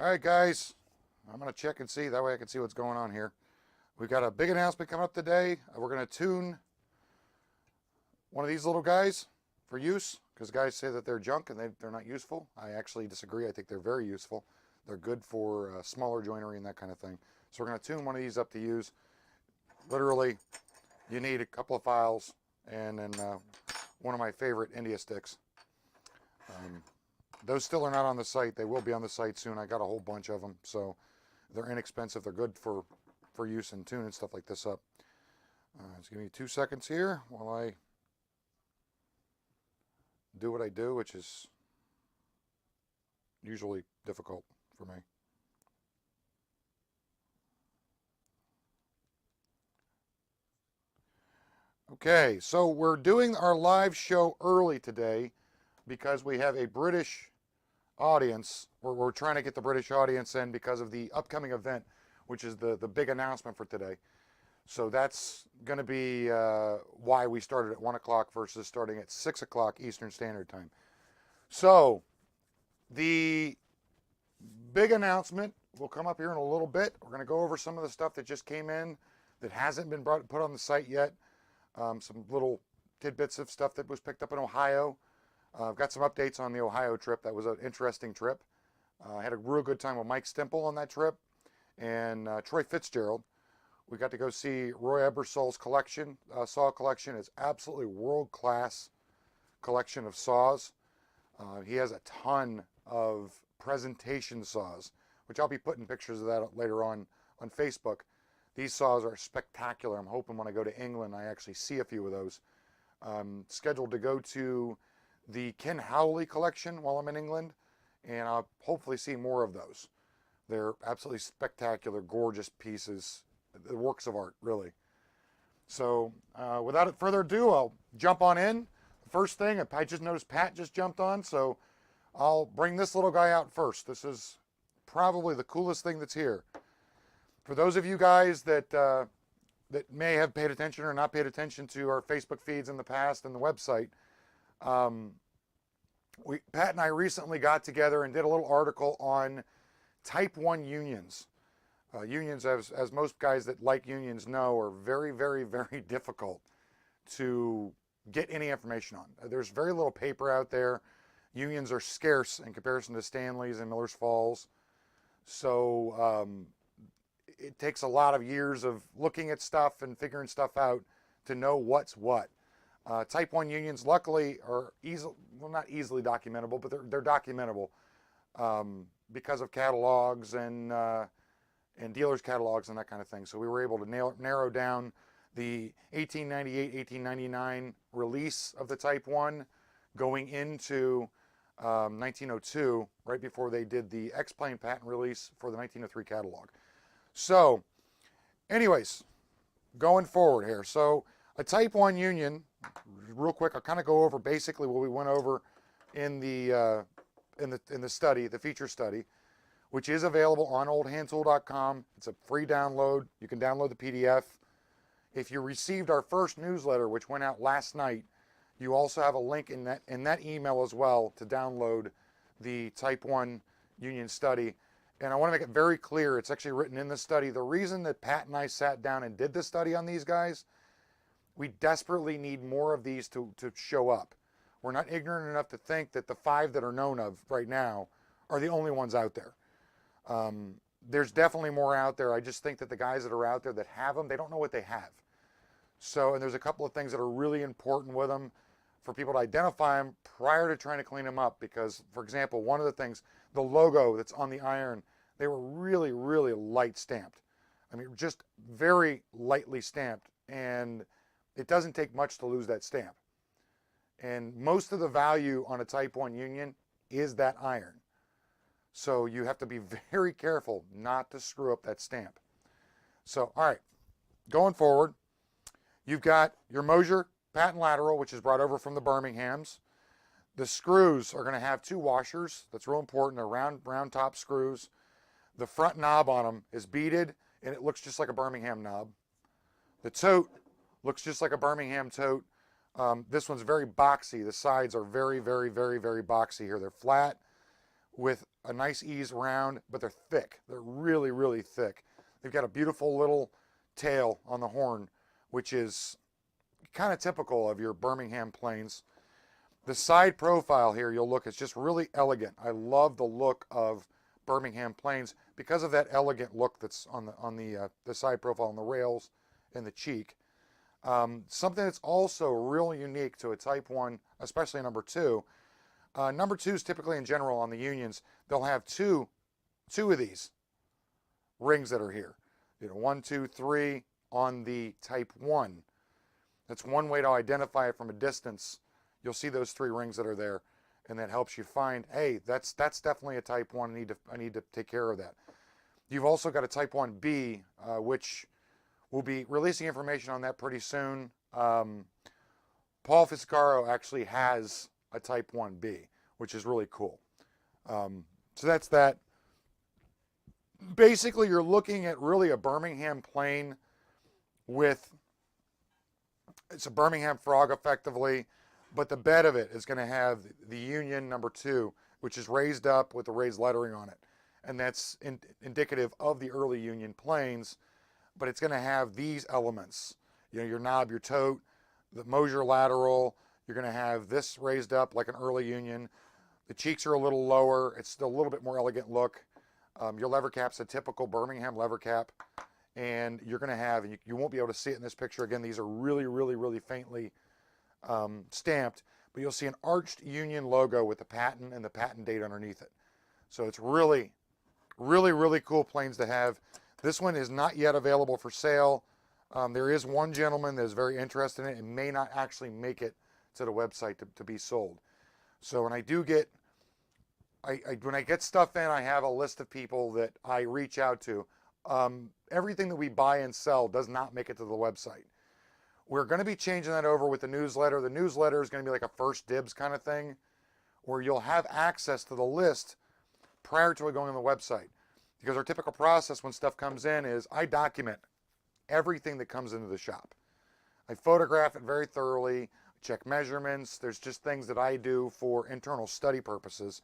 All right, guys, I'm going to check and see. That way I can see what's going on here. We've got a big announcement coming up today. We're going to tune one of these little guys for use because guys say that they're junk and they're not useful. I actually disagree. I think they're very useful. They're good for smaller joinery and that kind of thing. So we're going to tune one of these up to use. Literally, you need a couple of files and then one of my favorite India sticks. Those still are not on the site. They will be on the site soon. I got a whole bunch of them, so they're inexpensive. They're good for use and tuning stuff like this up. Just give me 2 seconds here while I do what I do, which is usually difficult for me. Okay, so we're doing our live show early today because we have a British audience. We're trying to get the British audience in because of the upcoming event, which is the big announcement for today. So that's going to be why we started at 1 o'clock versus starting at 6 o'clock Eastern Standard Time. So the big announcement will come up here in a little bit. We're going to go over some of the stuff that just came in that hasn't been put on the site yet. Some little tidbits of stuff that was picked up in Ohio. I've got some updates on the Ohio trip. That was an interesting trip. I had a real good time with Mike Stimple on that trip and Troy Fitzgerald. We got to go see Roy Ebersol's collection, saw collection. It's absolutely world-class collection of saws. He has a ton of presentation saws, which I'll be putting pictures of that later on Facebook. These saws are spectacular. I'm hoping when I go to England, I actually see a few of those. Scheduled to go to the Ken Howley collection while I'm in England, and I'll hopefully see more of those. They're absolutely spectacular, gorgeous pieces, works of art, really. So without further ado, I'll jump on in. The first thing, I just noticed Pat just jumped on, so I'll bring this little guy out first. This is probably the coolest thing that's here. For those of you guys that that may have paid attention or not paid attention to our Facebook feeds in the past and the website, Pat and I recently got together and did a little article on Type 1 unions. Unions, as most guys that like unions know, are very, very, very difficult to get any information on. There's very little paper out there. Unions are scarce in comparison to Stanley's and Miller's Falls. So it takes a lot of years of looking at stuff and figuring stuff out to know what's what. Type 1 unions, luckily, are not easily documentable, but they're documentable because of catalogs and dealers' catalogs and that kind of thing. So we were able to narrow down the 1898, 1899 release of the Type 1 going into 1902, right before they did the X-Plane patent release for the 1903 catalog. So, anyways, going forward here. So, a Type 1 union, real quick, I'll kind of go over basically what we went over in the study, the feature study, which is available on oldhandtool.com. It's a free download. You can download the PDF. If you received our first newsletter, which went out last night, you also have a link in that email as well to download the Type 1 union study. And I want to make it very clear, it's actually written in the study. The reason that Pat and I sat down and did the study on these guys, we desperately need more of these to show up. We're not ignorant enough to think that the 5 that are known of right now are the only ones out there. There's definitely more out there. I just think that the guys that are out there that have them, they don't know what they have. So, and there's a couple of things that are really important with them for people to identify them prior to trying to clean them up. Because, for example, one of the things, the logo that's on the iron, they were really, really light stamped. I mean, just very lightly stamped. And it doesn't take much to lose that stamp. And most of the value on a Type 1 union is that iron. So you have to be very careful not to screw up that stamp. So, all right, going forward, you've got your Mosier patent lateral, which is brought over from the Birminghams. The screws are going to have 2 washers. That's real important. They're round top screws. The front knob on them is beaded, and it looks just like a Birmingham knob. The tote looks just like a Birmingham tote. This one's very boxy. The sides are very, very, very, very boxy here. They're flat with a nice ease round, but they're thick. They're really, really thick. They've got a beautiful little tail on the horn, which is kind of typical of your Birmingham planes. The side profile here, you'll look, it's just really elegant. I love the look of Birmingham planes because of that elegant look that's on the side profile and the rails and the cheek. Something that's also really unique to a Type 1, especially number 2. Number 2s typically in general on the Unions, they'll have two of these rings that are here. 1, 2, 3 on the Type 1. That's one way to identify it from a distance. You'll see those 3 rings that are there, and that helps you find, hey, that's definitely a Type 1. I need to take care of that. You've also got a Type 1B, which we'll be releasing information on that pretty soon. Paul Fiscaro actually has a Type 1B, which is really cool. So that's that. Basically, you're looking at really a Birmingham plane with, it's a Birmingham frog effectively, but the bed of it is going to have the Union number 2, which is raised up with the raised lettering on it. And that's indicative of the early Union planes, but it's going to have these elements. Your knob, your tote, the Mosier lateral. You're going to have this raised up like an early Union. The cheeks are a little lower. It's still a little bit more elegant look. Your lever cap's a typical Birmingham lever cap. And you're going to have, and you won't be able to see it in this picture. Again, these are really, really, really faintly stamped, but you'll see an arched Union logo with the patent and the patent date underneath it. So it's really, really, really cool planes to have. This one is not yet available for sale. There is one gentleman that is very interested in it and may not actually make it to the website to be sold. So when I do get, when I get stuff in, I have a list of people that I reach out to. Everything that we buy and sell does not make it to the website. We're going to be changing that over with the newsletter. The newsletter is going to be like a first dibs kind of thing, where you'll have access to the list prior to it going on the website. Because our typical process when stuff comes in is I document everything that comes into the shop. I photograph it very thoroughly, check measurements. There's just things that I do for internal study purposes.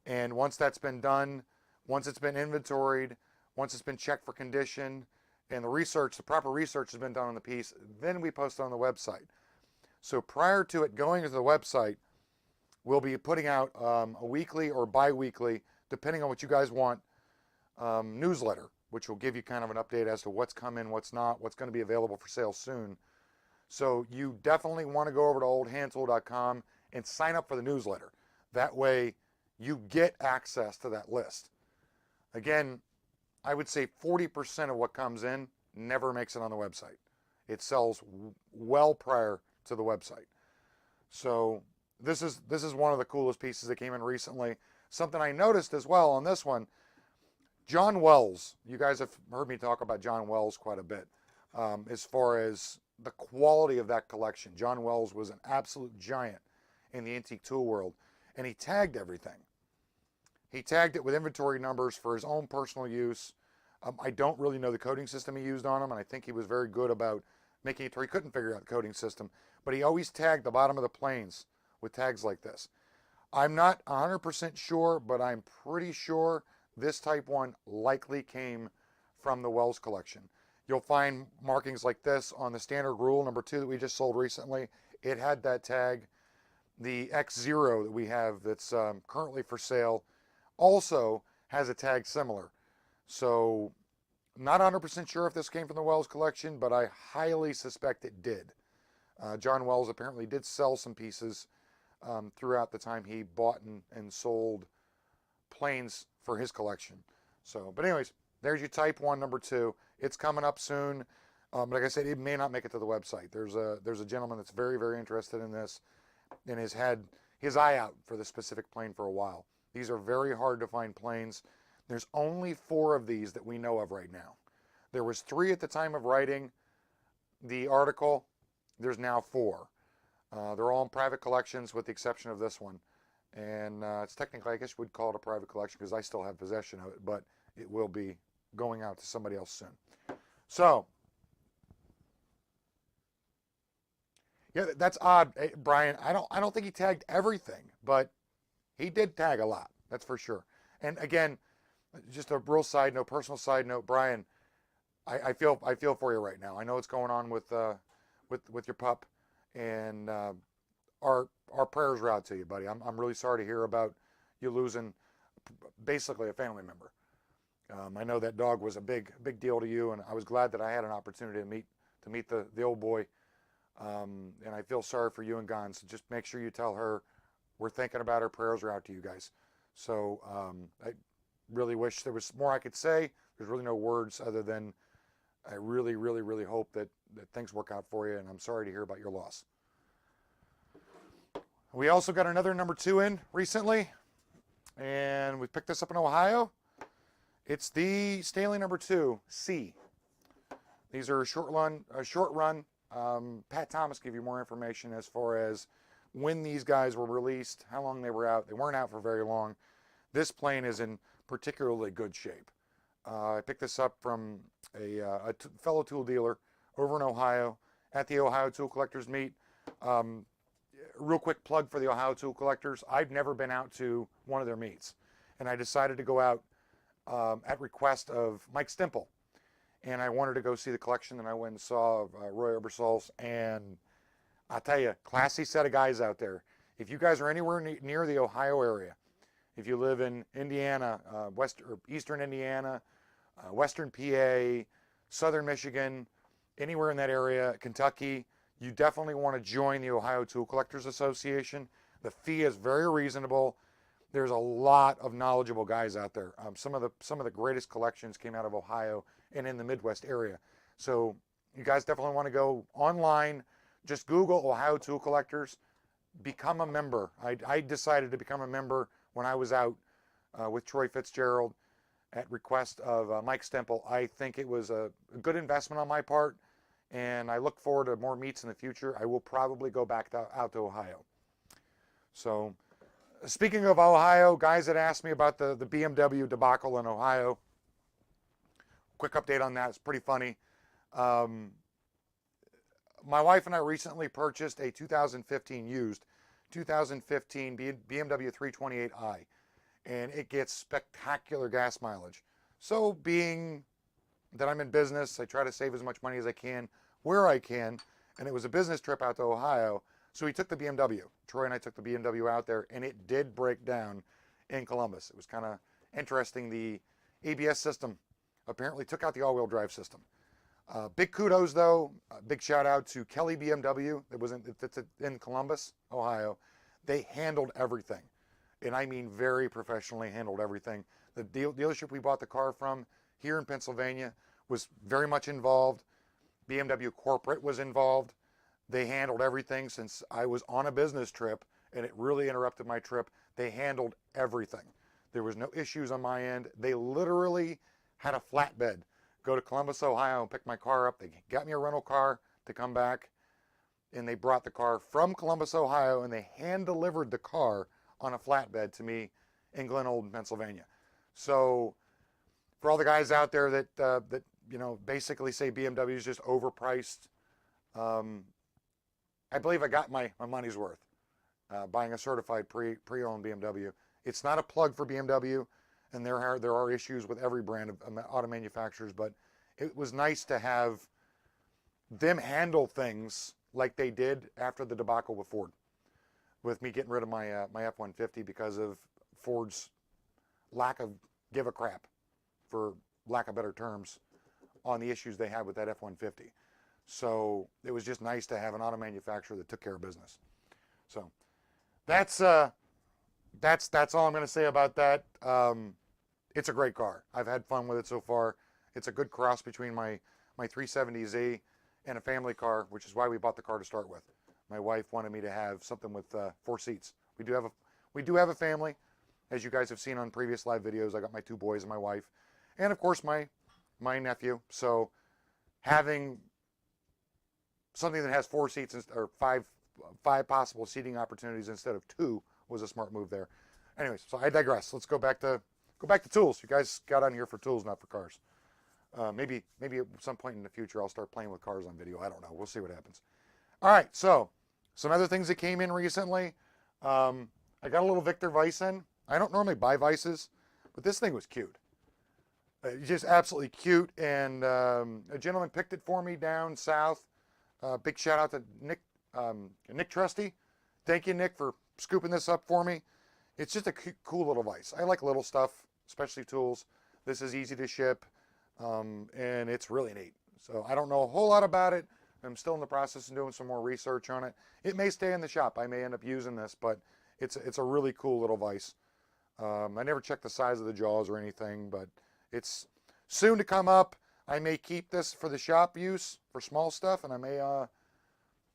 And once that's been done, once it's been inventoried, once it's been checked for condition, and the research, the proper research has been done on the piece, then we post it on the website. So prior to it going to the website, we'll be putting out a weekly or bi-weekly, depending on what you guys want, newsletter, which will give you kind of an update as to what's come in, what's not, what's going to be available for sale soon. So you definitely want to go over to oldhandtool.com and sign up for the newsletter. That way you get access to that list. Again, I would say 40% of what comes in never makes it on the website. It sells well prior to the website. So this is one of the coolest pieces that came in recently. Something I noticed as well on this one, John Wells. You guys have heard me talk about John Wells quite a bit as far as the quality of that collection. John Wells was an absolute giant in the antique tool world, and he tagged everything. He tagged it with inventory numbers for his own personal use. I don't really know the coding system he used on them, and I think he was very good about making it to where he couldn't figure out the coding system. But he always tagged the bottom of the planes with tags like this. I'm not 100% sure, but I'm pretty sure this Type 1 likely came from the Wells collection. You'll find markings like this on the standard rule number 2 that we just sold recently. It had that tag. The X0 that we have that's currently for sale also has a tag similar. So not 100% sure if this came from the Wells collection, but I highly suspect it did. John Wells apparently did sell some pieces throughout the time he bought and sold planes for his collection. So, but anyways, there's your Type 1 number 2. It's coming up soon. Like I said, it may not make it to the website. There's a gentleman that's very, very interested in this and has had his eye out for the specific plane for a while. These are very hard to find planes. There's only 4 of these that we know of right now. There was 3 at the time of writing the article. There's now 4. They're all in private collections with the exception of this one. And it's technically, I guess you would call it a private collection because I still have possession of it, but it will be going out to somebody else soon. So, yeah, that's odd, Brian. I don't think he tagged everything, but he did tag a lot. That's for sure. And again, just a real side note, personal side note, Brian, I feel for you right now. I know what's going on with your pup, and our prayers are out to you, buddy. I'm really sorry to hear about you losing basically a family member. I know that dog was a big deal to you, and I was glad that I had an opportunity to meet the old boy. And I feel sorry for you and Gon. So just make sure you tell her we're thinking about her. Prayers are out to you guys. So I really wish there was more I could say. There's really no words other than I really, really, really hope that things work out for you, and I'm sorry to hear about your loss. We also got another number 2 in recently, and we picked this up in Ohio. It's the Staley number 2, C. These are a short run. Pat Thomas gave you more information as far as when these guys were released, how long they were out. They weren't out for very long. This plane is in particularly good shape. I picked this up from a fellow tool dealer over in Ohio at the Ohio Tool Collectors Meet. Real quick plug for the Ohio Tool Collectors. I've never been out to one of their meets, and I decided to go out at request of Mike Stimple. And I wanted to go see the collection, and I went and saw Roy Ebersol's, and I'll tell you, classy set of guys out there. If you guys are anywhere near the Ohio area, if you live in Indiana, eastern Indiana, western PA, southern Michigan, anywhere in that area, Kentucky, you definitely want to join the Ohio Tool Collectors Association. The fee is very reasonable. There's a lot of knowledgeable guys out there. Some of the greatest collections came out of Ohio and in the Midwest area. So you guys definitely want to go online. Just Google Ohio Tool Collectors. Become a member. I decided to become a member when I was out with Troy Fitzgerald at request of Mike Stemple. I think it was a good investment on my part, and I look forward to more meets in the future. I will probably go back out to Ohio. So speaking of Ohio, guys that asked me about the BMW debacle in Ohio, quick update on that. It's pretty funny. My wife and I recently purchased a 2015 BMW 328i, and it gets spectacular gas mileage. So being that I'm in business, I try to save as much money as I can where I can, and it was a business trip out to Ohio, so we took the BMW. Troy and I took the BMW out there, and it did break down in Columbus. It was kind of interesting. The ABS system apparently took out the all-wheel drive system. Big kudos, though. Big shout out to Kelly BMW. It's in Columbus, Ohio. They handled everything, and I mean very professionally handled everything. The dealership we bought the car from here in Pennsylvania was very much involved. BMW corporate was involved. They handled everything. Since I was on a business trip and it really interrupted my trip, they handled everything. There was no issues on my end. They literally had a flatbed go to Columbus, Ohio, and pick my car up. They got me a rental car to come back, and they brought the car from Columbus, Ohio, and they hand-delivered the car on a flatbed to me in Glen Olden, Pennsylvania. So for all the guys out there that basically say BMW is just overpriced, I believe I got my money's worth buying a certified pre-owned BMW. It's not a plug for BMW, and there are issues with every brand of auto manufacturers, but it was nice to have them handle things like they did after the debacle with Ford, with me getting rid of my F-150 because of Ford's lack of give a crap, for lack of better terms, on the issues they had with that F-150. So it was just nice to have an auto manufacturer that took care of business. So that's all I'm going to say about that. It's a great car. I've had fun with it so far. It's a good cross between my 370Z and a family car, which is why we bought the car to start with. My wife wanted me to have something with 4 seats. We do have a family, as you guys have seen on previous live videos. I got my 2 boys and my wife, and of course my nephew. So having something that has 4 seats or five possible seating opportunities instead of 2 was a smart move there. Anyways, so I digress. Let's go back to tools. You guys got on here for tools, not for cars. Maybe at some point in the future I'll start playing with cars on video. I don't know. We'll see what happens. All right, so some other things that came in recently. I got a little Victor Weiss in. I don't normally buy vices, but this thing was cute. Just absolutely cute, and a gentleman picked it for me down south. Big shout out to Nick, Nick Trusty. Thank you, Nick, for scooping this up for me. It's just a cool little vise. I like little stuff, especially tools. This is easy to ship, and it's really neat. So I don't know a whole lot about it. I'm still in the process of doing some more research on it. It may stay in the shop. I may end up using this, but it's a really cool little vise. I never checked the size of the jaws or anything, but it's soon to come up. I may keep this for the shop use for small stuff, and I may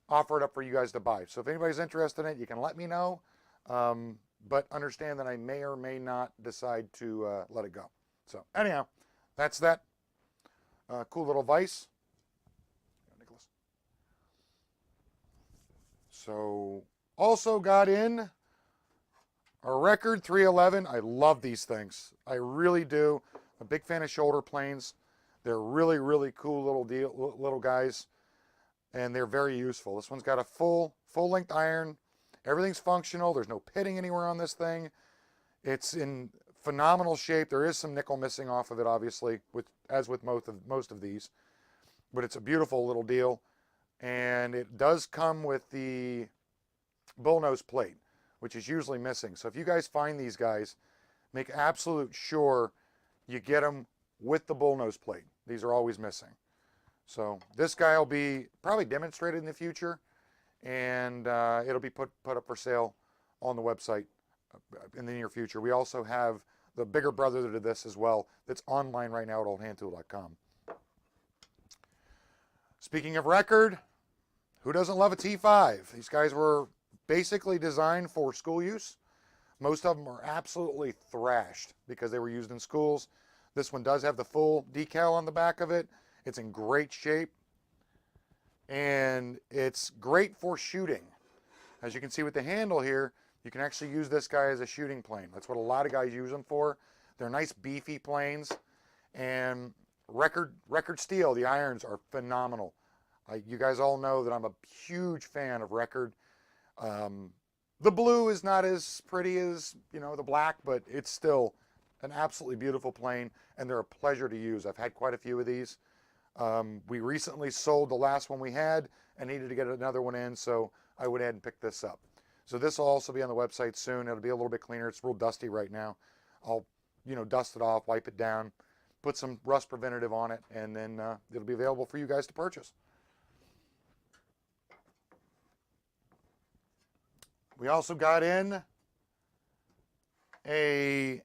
offer it up for you guys to buy. So if anybody's interested in it, you can let me know. But understand that I may or may not decide to let it go. So anyhow, that's that cool little vise. Nicholas. So also got in a record 311. I love these things. I really do. I'm a big fan of shoulder planes. They're really, really cool little guys, and they're very useful. This one's got a full length iron. Everything's functional. There's no pitting anywhere on this thing. It's in phenomenal shape. There is some nickel missing off of it, obviously, as with most of these, but it's a beautiful little deal. And it does come with the bullnose plate, which is usually missing. So if you guys find these guys, make absolute sure you get them with the bullnose plate. These are always missing. So this guy will be probably demonstrated in the future, and it'll be put up for sale on the website in the near future. We also have the bigger brother to this as well that's online right now at oldhandtool.com. Speaking of record, who doesn't love a T5? These guys were basically designed for school use. Most of them are absolutely thrashed because they were used in schools. This one does have the full decal on the back of it. It's in great shape, and it's great for shooting. As you can see with the handle here, you can actually use this guy as a shooting plane. That's what a lot of guys use them for. They're nice beefy planes, and record steel. The irons are phenomenal. You guys all know that I'm a huge fan of record. The blue is not as pretty as the black, but it's still an absolutely beautiful plane, and they're a pleasure to use. I've had quite a few of these. We recently sold the last one we had and needed to get another one in, so I went ahead and picked this up. So this will also be on the website soon. It'll be a little bit cleaner. It's real dusty right now. I'll dust it off, wipe it down, put some rust preventative on it, and then it'll be available for you guys to purchase. We also got in a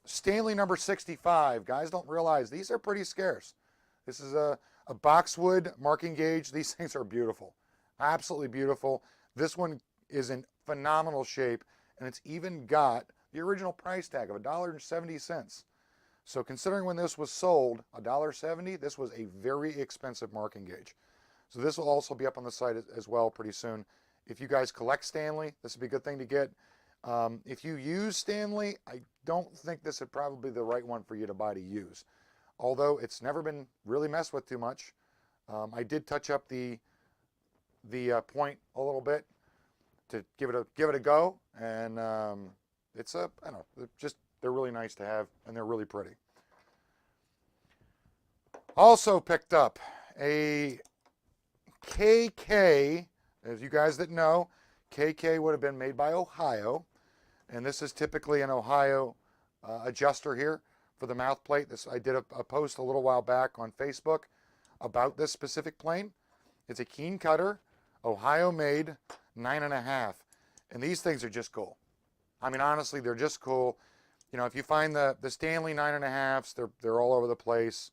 Stanley number 65. Guys don't realize these are pretty scarce. This is a boxwood marking gauge. These things are beautiful. Absolutely beautiful. This one is in phenomenal shape, and it's even got the original price tag of $1.70. So considering when this was sold, $1.70, this was a very expensive marking gauge. So this will also be up on the site as well pretty soon. If you guys collect Stanley, this would be a good thing to get. If you use Stanley, I don't think this would probably be the right one for you to buy to use. Although it's never been really messed with too much. I did touch up the point a little bit to give it a go, and it's I don't know, they're really nice to have, and they're really pretty. Also picked up a KK. As you guys that know, KK would have been made by Ohio, and this is typically an Ohio adjuster here for the mouth plate. I did a post a little while back on Facebook about this specific plane. It's a keen cutter, Ohio made, 9.5, and these things are just cool. I mean, honestly, they're just cool. If you find the Stanley 9.5s, they're all over the place.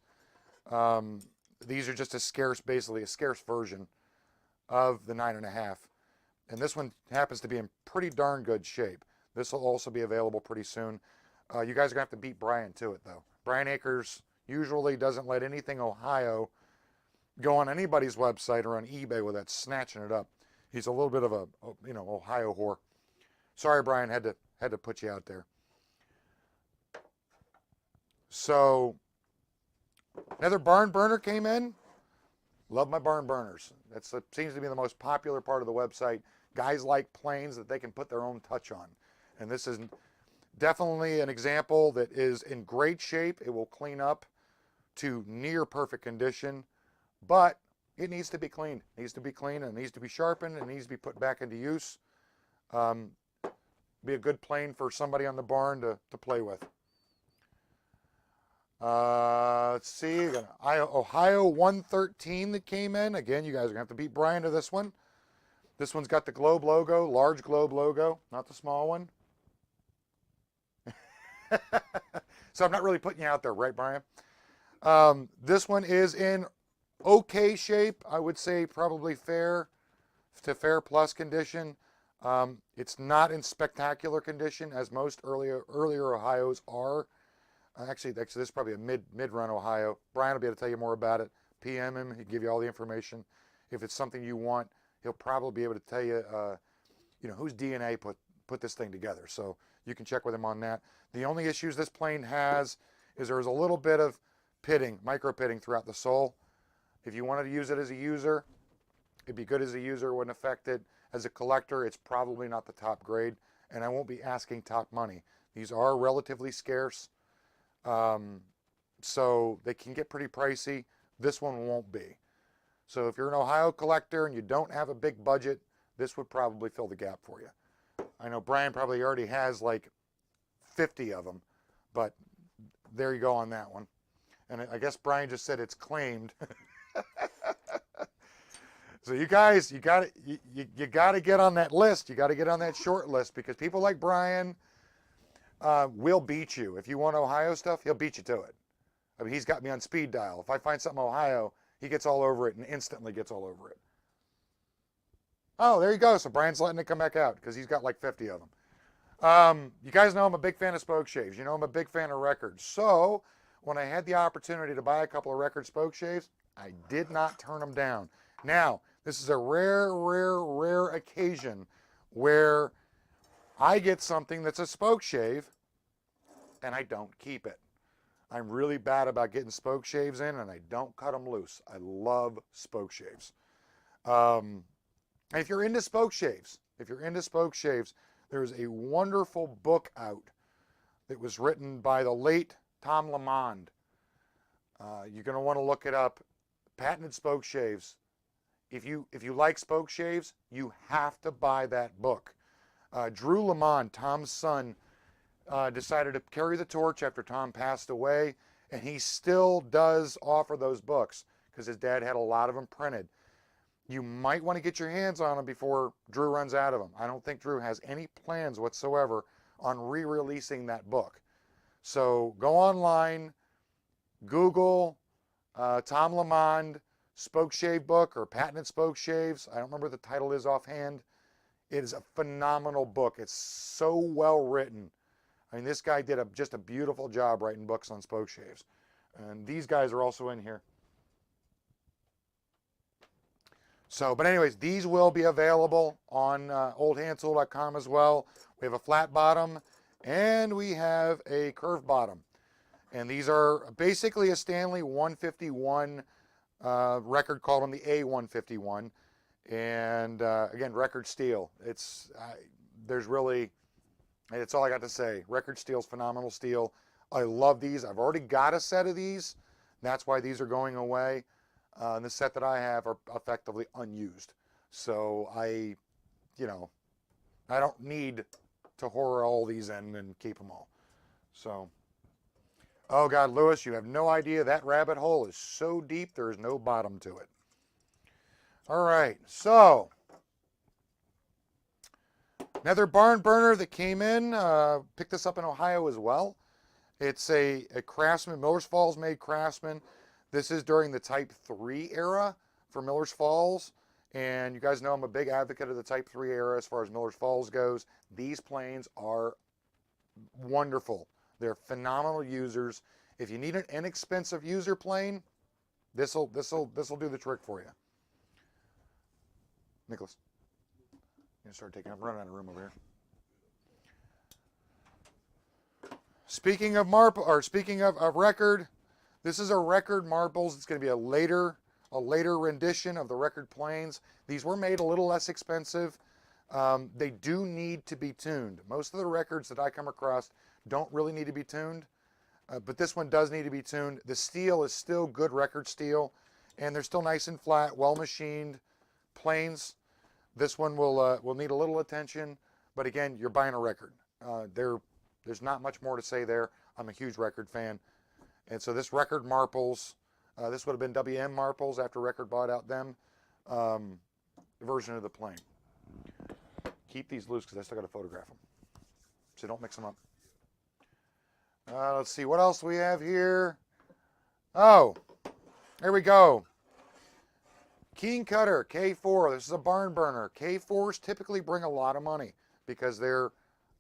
These are just basically a scarce version of the 9.5, and this one happens to be in pretty darn good shape. This will also be available pretty soon. You guys are gonna have to beat Brian to it though. Brian Akers usually doesn't let anything Ohio go on anybody's website or on eBay without snatching it up. He's a little bit of a Ohio whore. Sorry, Brian, had to put you out there. So another barn burner came in. Love my barn burners. That seems to be the most popular part of the website. Guys like planes that they can put their own touch on. And this is definitely an example that is in great shape. It will clean up to near perfect condition, but it needs to be cleaned. It needs to be cleaned, and it needs to be sharpened, and it needs to be put back into use. Be a good plane for somebody on the barn to play with. Let's see, Ohio 113 that came in. Again, you guys are going to have to beat Brian to this one. This one's got the globe logo, large globe logo, not the small one. So I'm not really putting you out there, right, Brian? This one is in okay shape. I would say probably fair to fair plus condition. It's not in spectacular condition as most earlier Ohio's are. Actually, this is probably a mid-run Ohio. Brian will be able to tell you more about it. PM him, he'll give you all the information. If it's something you want, he'll probably be able to tell you, whose DNA put this thing together. So you can check with him on that. The only issues this plane has is there's a little bit of pitting, micro pitting throughout the sole. If you wanted to use it as a user, it'd be good as a user, wouldn't affect it. As a collector, it's probably not the top grade, and I won't be asking top money. These are relatively scarce. So they can get pretty pricey. This one won't be. So if you're an Ohio collector and you don't have a big budget, this would probably fill the gap for you. I know Brian probably already has like 50 of them, but there you go on that one. And I guess Brian just said it's claimed. So you guys, you got to get on that list. You got to get on that short list, because people like Brian will beat you. If you want Ohio stuff, he'll beat you to it. I mean, he's got me on speed dial. If I find something Ohio, he gets all over it and instantly gets all over it. Oh, there you go. So Brian's letting it come back out because he's got like 50 of them. You guys know I'm a big fan of spoke shaves. You know I'm a big fan of records. So when I had the opportunity to buy a couple of record spoke shaves, I did not turn them down. Now, this is a rare occasion where I get something that's a spoke shave and I don't keep it. I'm really bad about getting spoke shaves in, and I don't cut them loose. I love spoke shaves. And if you're into spoke shaves, there's a wonderful book out that was written by the late Tom Lamond. You're going to want to look it up. Patented Spoke Shaves. If you like spoke shaves, you have to buy that book. Drew Lamond, Tom's son, decided to carry the torch after Tom passed away, and he still does offer those books because his dad had a lot of them printed. You might want to get your hands on them before Drew runs out of them. I don't think Drew has any plans whatsoever on re-releasing that book. So go online, Google Tom Lamond Spoke Shave book or Patented Spoke Shaves. I don't remember what the title is offhand. It is a phenomenal book. It's so well written. I mean, this guy did just a beautiful job writing books on spoke shaves. And these guys are also in here. So, but anyways, these will be available on oldhandtool.com as well. We have a flat bottom and we have a curved bottom. And these are basically a Stanley 151 record, called on the A151. And again, record steel. It's all I got to say. Record steel's phenomenal steel. I love these. I've already got a set of these. That's why these are going away. And the set that I have are effectively unused. So I don't need to whore all these in and keep them all. So, oh God, Lewis, you have no idea. That rabbit hole is so deep, there is no bottom to it. All right, so another barn burner that came in, picked this up in Ohio as well. It's a Craftsman, Millers Falls made Craftsman. This is during the Type 3 era for Millers Falls. And you guys know I'm a big advocate of the Type 3 era as far as Millers Falls goes. These planes are wonderful. They're phenomenal users. If you need an inexpensive user plane, this'll do the trick for you. Nicholas, I'm gonna start I'm running out of room over here. Speaking of record, this is a record marbles. It's going to be a later rendition of the record planes. These were made a little less expensive. They do need to be tuned. Most of the records that I come across don't really need to be tuned, but this one does need to be tuned. The steel is still good record steel, and they're still nice and flat, well machined planes. This one will need a little attention, but again, you're buying a record. There's not much more to say there. I'm a huge record fan, and so this record Marples, this would have been WM Marples after Record bought out them, version of the plane. Keep these loose because I still got to photograph them, so don't mix them up. Let's see, what else we have here? Oh, there we go. Keen Cutter K4. This is a barn burner. K4s typically bring a lot of money because they're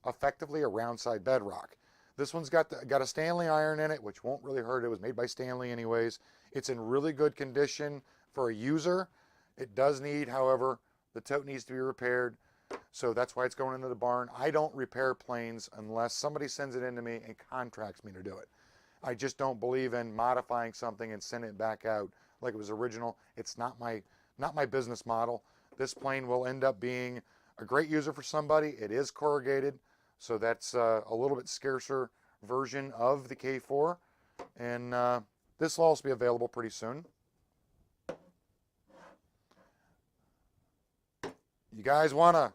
effectively a round side bedrock. This one's got a Stanley iron in it, which won't really hurt. It was made by Stanley anyways. It's in really good condition for a user. It does need, however, the tote needs to be repaired. So that's why it's going into the barn. I don't repair planes unless somebody sends it in to me and contracts me to do it. I just don't believe in modifying something and sending it back out like it was original. It's not my business model. This plane will end up being a great user for somebody. It is corrugated, so that's a little bit scarcer version of the K4. And this will also be available pretty soon. You guys want a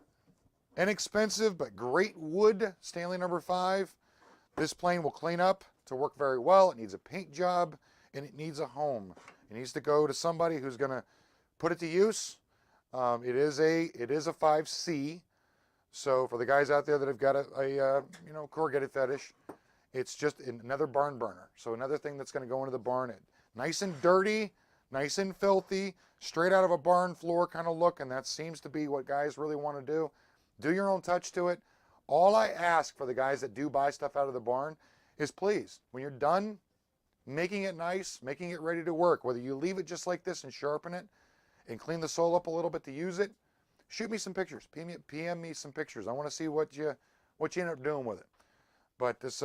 inexpensive but great wood Stanley No. 5? This plane will clean up to work very well. It needs a paint job and it needs a home. It needs to go to somebody who's going to put it to use. It is a 5C. So for the guys out there that have got a corrugated fetish, it's just another barn burner. So another thing that's going to go into the barn, nice and dirty, nice and filthy, straight out of a barn floor kind of look, and that seems to be what guys really want to do. Do your own touch to it. All I ask for the guys that do buy stuff out of the barn is please, when you're done making it nice, making it ready to work, whether you leave it just like this and sharpen it and clean the sole up a little bit to use it, shoot me some pictures. PM me some pictures. I want to see what you end up doing with it. But this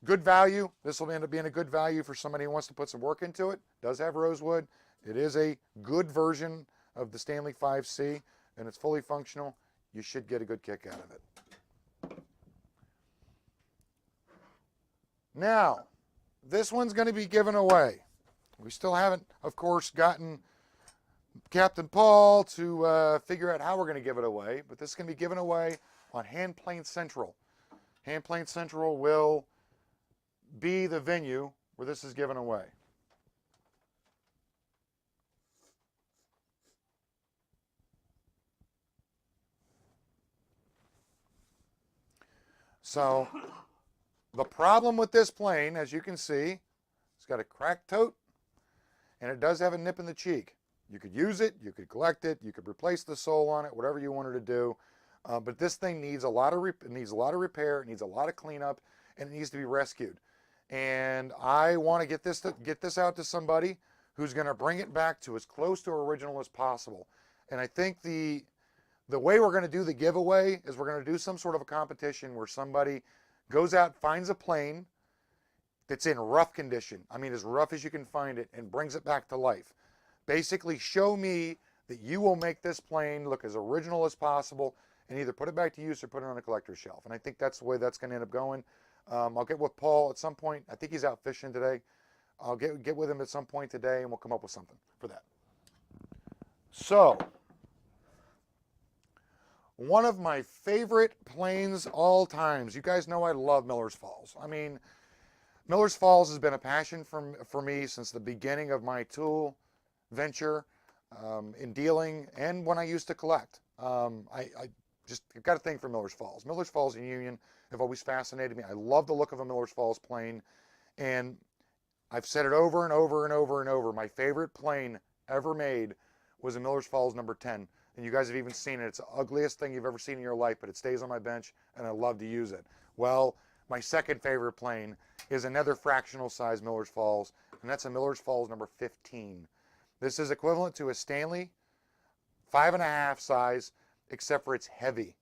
good value. This will end up being a good value for somebody who wants to put some work into it. Does have rosewood. It is a good version of the Stanley 5C, and it's fully functional. You should get a good kick out of it. Now, this one's going to be given away. We still haven't, of course, gotten Captain Paul to figure out how we're going to give it away, but this is going to be given away on Hand Plane Central. Hand Plane Central will be the venue where this is given away. So the problem with this plane, as you can see, it's got a cracked tote and it does have a nip in the cheek. You could use it, you could collect it, you could replace the sole on it, whatever you wanted to do. But this thing needs a lot of repair, it needs a lot of cleanup, and it needs to be rescued. And I want to get this out to somebody who's going to bring it back to as close to original as possible. And I think the way we're going to do the giveaway is we're going to do some sort of a competition where somebody goes out, finds a plane that's in rough condition. I mean, as rough as you can find it, and brings it back to life. Basically, show me that you will make this plane look as original as possible and either put it back to use or put it on a collector's shelf. And I think that's the way that's going to end up going. I'll get with Paul at some point. I think he's out fishing today. I'll get with him at some point today, and we'll come up with something for that. So, one of my favorite planes all times. You guys know I love Miller's Falls. I mean, Miller's Falls has been a passion for me since the beginning of my tool venture in dealing and when I used to collect. I've got a thing for Miller's Falls. Miller's Falls and Union have always fascinated me. I love the look of a Miller's Falls plane, and I've said it over and over and over and over. My favorite plane ever made was a Miller's Falls number 10, and you guys have even seen it. It's the ugliest thing you've ever seen in your life, but it stays on my bench, and I love to use it. Well, my second favorite plane is another fractional size Miller's Falls, and that's a Miller's Falls number 15. This is equivalent to a Stanley 5.5 size, except for it's heavy.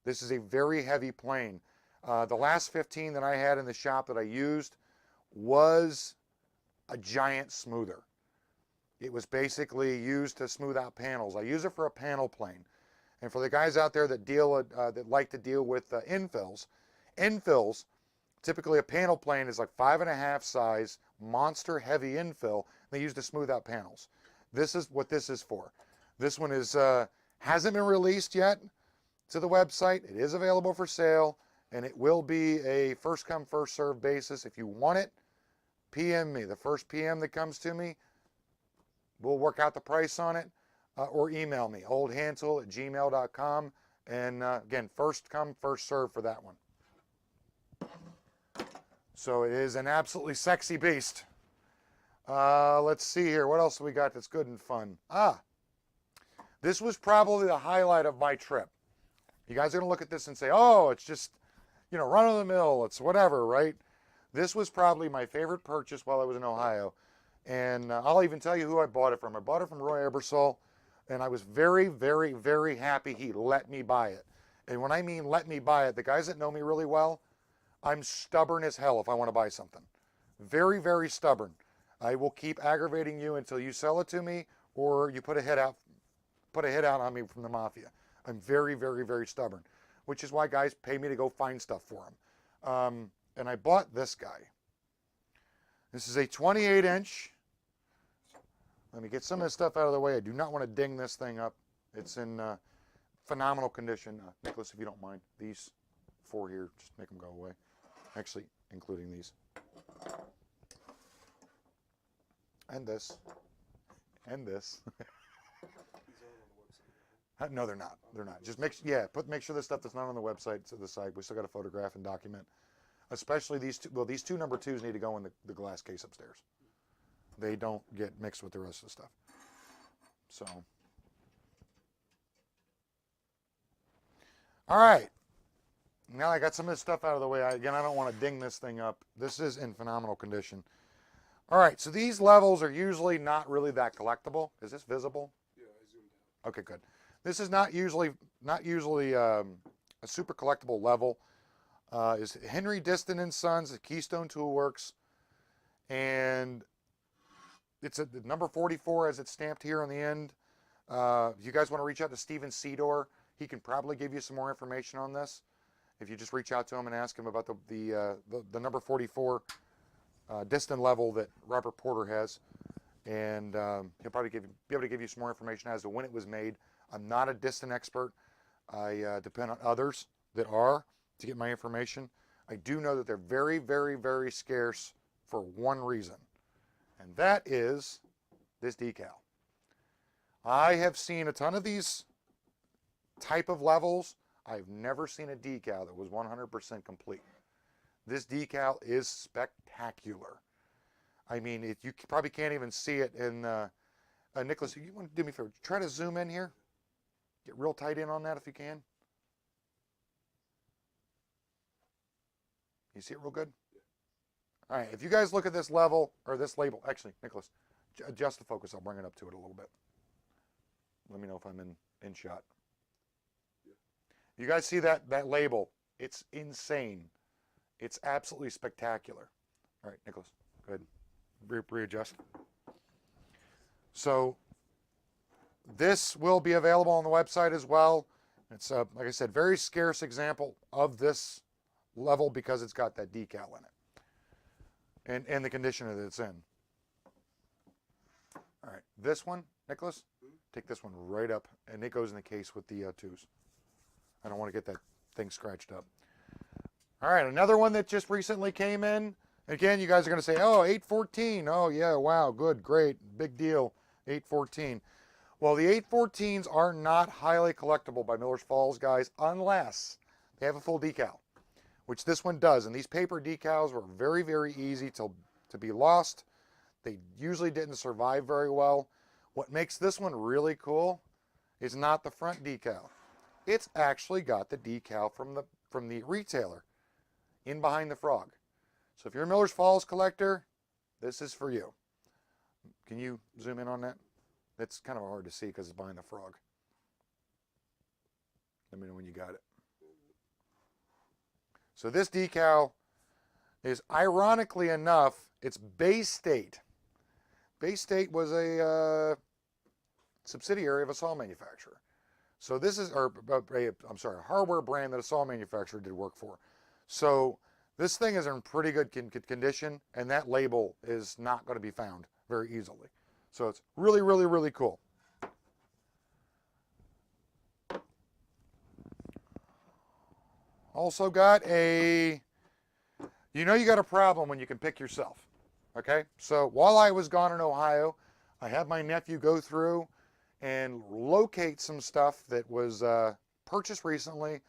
This is a very heavy plane. The last 15 that I had in the shop that I used was a giant smoother. It was basically used to smooth out panels. I use it for a panel plane. And for the guys out there that that like to deal with infills, typically a panel plane is like 5.5 size, monster heavy infill. They use to smooth out panels. This is what this is for. This one is hasn't been released yet to the website. It is available for sale, and it will be a first come, first served basis. If you want it, PM me. The first PM that comes to me, we'll work out the price on it, or email me, oldhandtool@gmail.com. And again, first come, first serve for that one. So it is an absolutely sexy beast. Let's see here. What else we got that's good and fun? This was probably the highlight of my trip. You guys are going to look at this and say, oh, it's just, run of the mill. It's whatever, right? This was probably my favorite purchase while I was in Ohio. And I'll even tell you who I bought it from. I bought it from Roy Ebersol, and I was very, very, very happy he let me buy it. And when I mean let me buy it, the guys that know me really well, I'm stubborn as hell if I want to buy something. Very, very stubborn. I will keep aggravating you until you sell it to me or you put a hit out on me from the mafia. I'm very, very, very stubborn, which is why guys pay me to go find stuff for them. And I bought this guy. This is a 28-inch. Let me get some of this stuff out of the way. I do not want to ding this thing up. It's in phenomenal condition. Nicholas, if you don't mind, these 4 here, just make them go away. Actually, including these. And this. And this. No, they're not. They're not. Just make sure the stuff that's not on the website to the side. We still got to photograph and document. Especially these two. Well, these two number 2s need to go in the glass case upstairs. They don't get mixed with the rest of the stuff. So. All right. Now I got some of this stuff out of the way. Again, I don't want to ding this thing up. This is in phenomenal condition. All right. So these levels are usually not really that collectible. Is this visible? Yeah, I zoomed out. Okay, good. This is not usually a super collectible level. Is Henry Diston & Sons, Keystone Tool Works, and it's a number 44 as it's stamped here on the end. If you guys want to reach out to Steven Seedor, he can probably give you some more information on this. If you just reach out to him and ask him about the number 44 Diston level that Robert Porter has, and he'll probably be able to give you some more information as to when it was made. I'm not a Diston expert. I depend on others that are to get my information. I do know that they're very, very, very scarce for one reason, and that is this decal. I have seen a ton of these type of levels. I've never seen a decal that was 100% complete. This decal is spectacular. I mean, you probably can't even see it in, Nicholas, you want to do me a favor? Try to zoom in here. Get real tight in on that if you can. You see it real good? All right, if you guys look at this level, or this label, actually, Nicholas, adjust the focus. I'll bring it up to it a little bit. Let me know if I'm in shot. You guys see that label? It's insane. It's absolutely spectacular. All right, Nicholas, go ahead. Readjust. So this will be available on the website as well. It's, like I said, very scarce example of this level because it's got that decal in it and the condition that it's in. All right, this one, Nicholas, take this one right up, and it goes in the case with the 2s. I don't want to get that thing scratched up. All right, another one that just recently came in. Again, you guys are going to say, oh, 814. Oh, yeah, wow, good, great, big deal, 814. Well, the 814s are not highly collectible by Miller's Falls, guys, unless they have a full decal, which this one does. And these paper decals were very, very easy to be lost. They usually didn't survive very well. What makes this one really cool is not the front decal. It's actually got the decal from the retailer in behind the frog. So if you're a Miller's Falls collector, this is for you. Can you zoom in on that? That's kind of hard to see because it's behind the frog. Let me know when you got it. So this decal is, ironically enough, it's Bay State. Bay State was a subsidiary of a saw manufacturer. So this is, I'm sorry, a hardware brand that a saw manufacturer did work for. So this thing is in pretty good condition, and that label is not going to be found very easily. So it's really, really, really cool. Also got a, you got a problem when you can pick yourself. Okay, so while I was gone in Ohio, I had my nephew go through and locate some stuff that was purchased recently,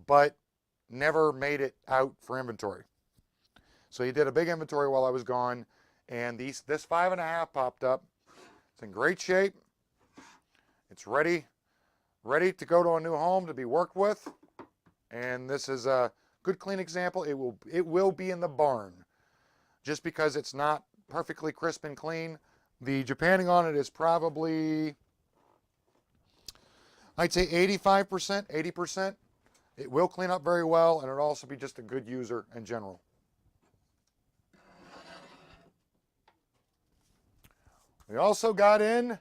but never made it out for inventory. So he did a big inventory while I was gone, and this 5.5 popped up. It's in great shape. It's ready to go to a new home to be worked with, and this is a good clean example. It will be in the barn. Just because it's not perfectly crisp and clean, the Japanning on it is probably, I'd say 85%, 80%. It will clean up very well, and it'll also be just a good user in general. We also got in,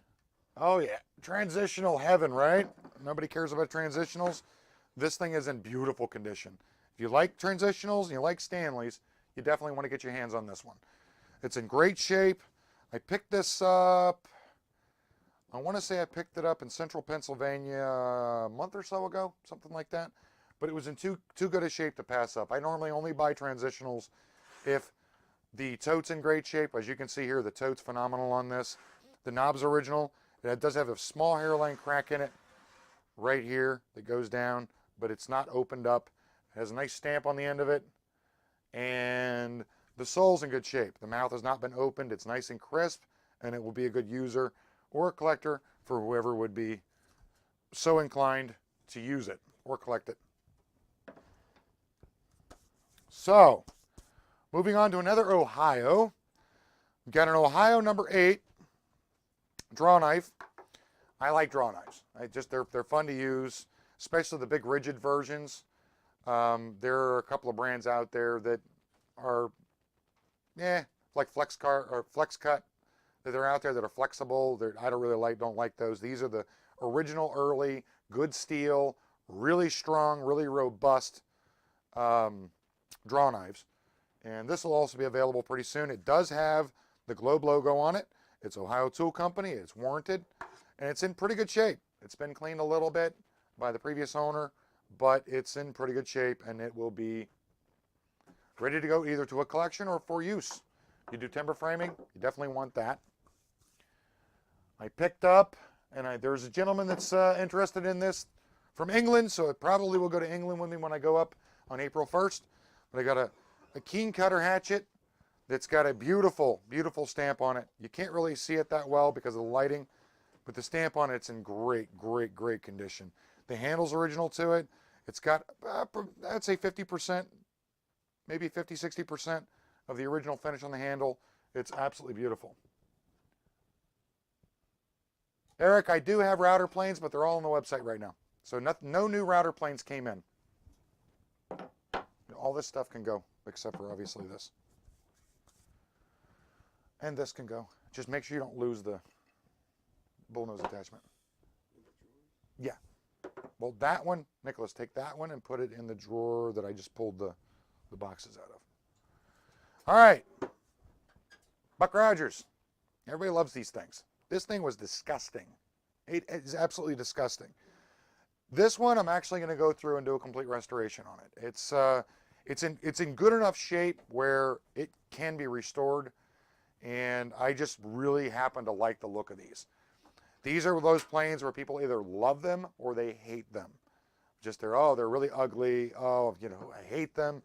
oh yeah, transitional heaven, right? Nobody cares about transitionals. This thing is in beautiful condition. If you like transitionals and you like Stanleys, you definitely want to get your hands on this one. It's in great shape. I picked this up, I want to say I picked it up in central Pennsylvania a month or so ago, something like that. But it was in too good a shape to pass up. I normally only buy transitionals if the tote's in great shape. As you can see here, the tote's phenomenal on this. The knob's original. It does have a small hairline crack in it right here that goes down, but it's not opened up. It has a nice stamp on the end of it. And the sole's in good shape. The mouth has not been opened. It's nice and crisp, and it will be a good user or a collector for whoever would be so inclined to use it or collect it. So, moving on to another Ohio. We've got an Ohio number 8 draw knife. I like draw knives. They're fun to use, especially the big rigid versions. There are a couple of brands out there that are, like Flex Cut. That are out there that are flexible. I don't like those. These are the original, early, good steel, really strong, really robust draw knives. And this will also be available pretty soon. It does have the Globe logo on it. It's Ohio Tool Company. It's warranted, and it's in pretty good shape. It's been cleaned a little bit by the previous owner, but it's in pretty good shape, and it will be ready to go either to a collection or for use. You do timber framing, you definitely want that. I picked up, and there's a gentleman that's interested in this from England, so it probably will go to England with me when I go up on April 1st. But I got a keen cutter hatchet that's got a beautiful, beautiful stamp on it. You can't really see it that well because of the lighting, but the stamp on it's in great, great, great condition. The handle's original to it. It's got, I'd say 50%, maybe 50, 60% of the original finish on the handle. It's absolutely beautiful. Eric, I do have router planes, but they're all on the website right now. So no new router planes came in. All this stuff can go, except for obviously this. And this can go. Just make sure you don't lose the bullnose attachment. Yeah. Well, that one, Nicholas, take that one and put it in the drawer that I just pulled the boxes out of. All right. Buck Rogers. Everybody loves these things. This thing was disgusting. It is absolutely disgusting. This one, I'm actually going to go through and do a complete restoration on it. It's in good enough shape where it can be restored, and I just really happen to like the look of these. These are those planes where people either love them or they hate them. They're really ugly. Oh, I hate them.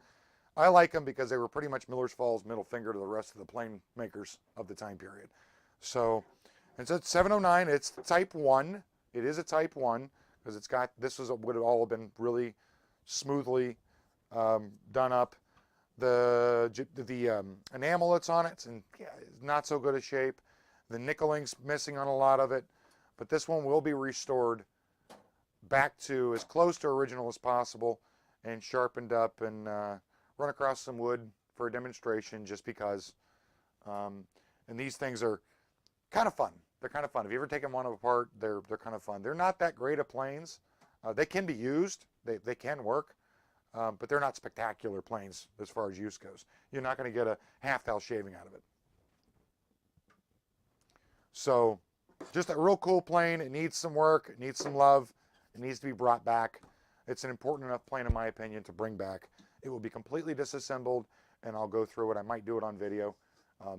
I like them because they were pretty much Miller's Falls middle finger to the rest of the plane makers of the time period. So it's a 709. It's type 1. It is a type 1 because would have all been really smoothly done up. The enamel that's on it's not so good a shape. The nickeling's missing on a lot of it, but this one will be restored back to as close to original as possible and sharpened up and run across some wood for a demonstration just because. And these things are kind of fun. They're kind of fun. If you ever taken one apart, they're kind of fun. They're not that great of planes. They can be used. They can work, but they're not spectacular planes as far as use goes. You're not going to get a half-thou shaving out of it. So just a real cool plane. It needs some work. It needs some love. It needs to be brought back. It's an important enough plane, in my opinion, to bring back. It will be completely disassembled, and I'll go through it. I might do it on video.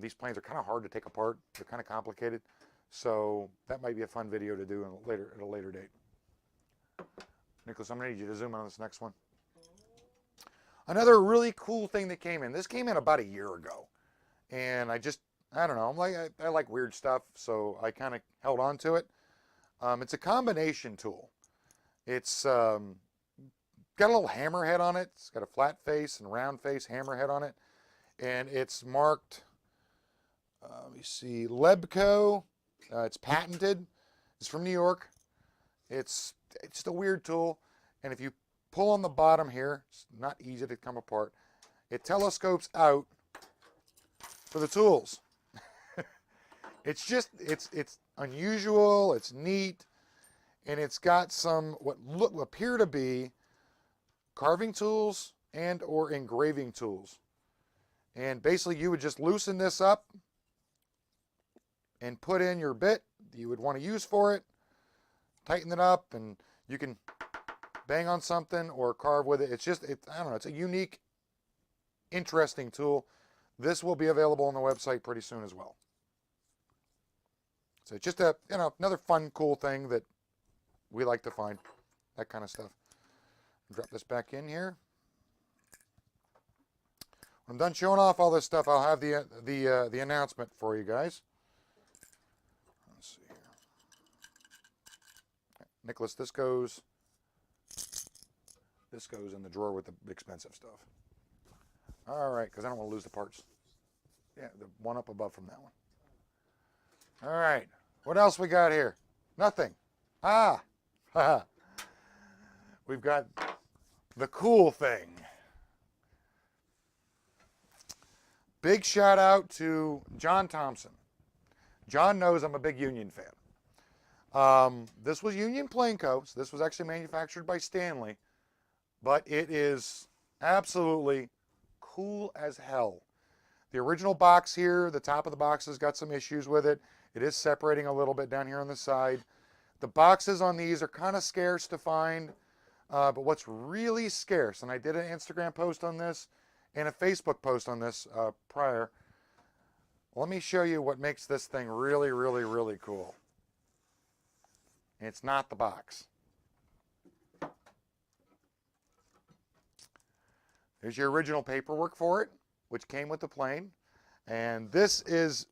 These planes are kind of hard to take apart. They're kind of complicated. So that might be a fun video to do at a later date. Nicholas, I'm going to need you to zoom in on this next one. Another really cool thing that came in. This came in about a year ago. And I don't know. I like weird stuff, so I kind of held on to it. It's a combination tool. It's got a little hammerhead on it. It's got a flat face and round face hammerhead on it. And it's marked, let me see, Lebco. It's patented. It's from New York. It's just a weird tool. And if you pull on the bottom here, it's not easy to come apart. It telescopes out for the tools. It's unusual. It's neat. And it's got some what appear to be carving tools and or engraving tools. And basically you would just loosen this up and put in your bit that you would want to use for it, tighten it up, and you can bang on something or carve with it. I don't know, it's a unique, interesting tool. This will be available on the website pretty soon as well. So it's just another fun, cool thing that we like to find, that kind of stuff. Drop this back in here. When I'm done showing off all this stuff, I'll have the announcement for you guys. Let's see here. Nicholas, this goes in the drawer with the expensive stuff. All right, because I don't want to lose the parts. Yeah, the one up above from that one. All right, what else we got here? Nothing. We've got the cool thing. Big shout out to John Thompson. John knows I'm a big Union fan. This was Union Plane Co. So this was actually manufactured by Stanley, but it is absolutely cool as hell. The original box here, the top of the box has got some issues with it. It is separating a little bit down here on the side. The boxes on these are kind of scarce to find, but what's really scarce, and I did an Instagram post on this and a Facebook post on this prior. Let me show you what makes this thing really, really, really cool. It's not the box. There's your original paperwork for it, which came with the plane. And this is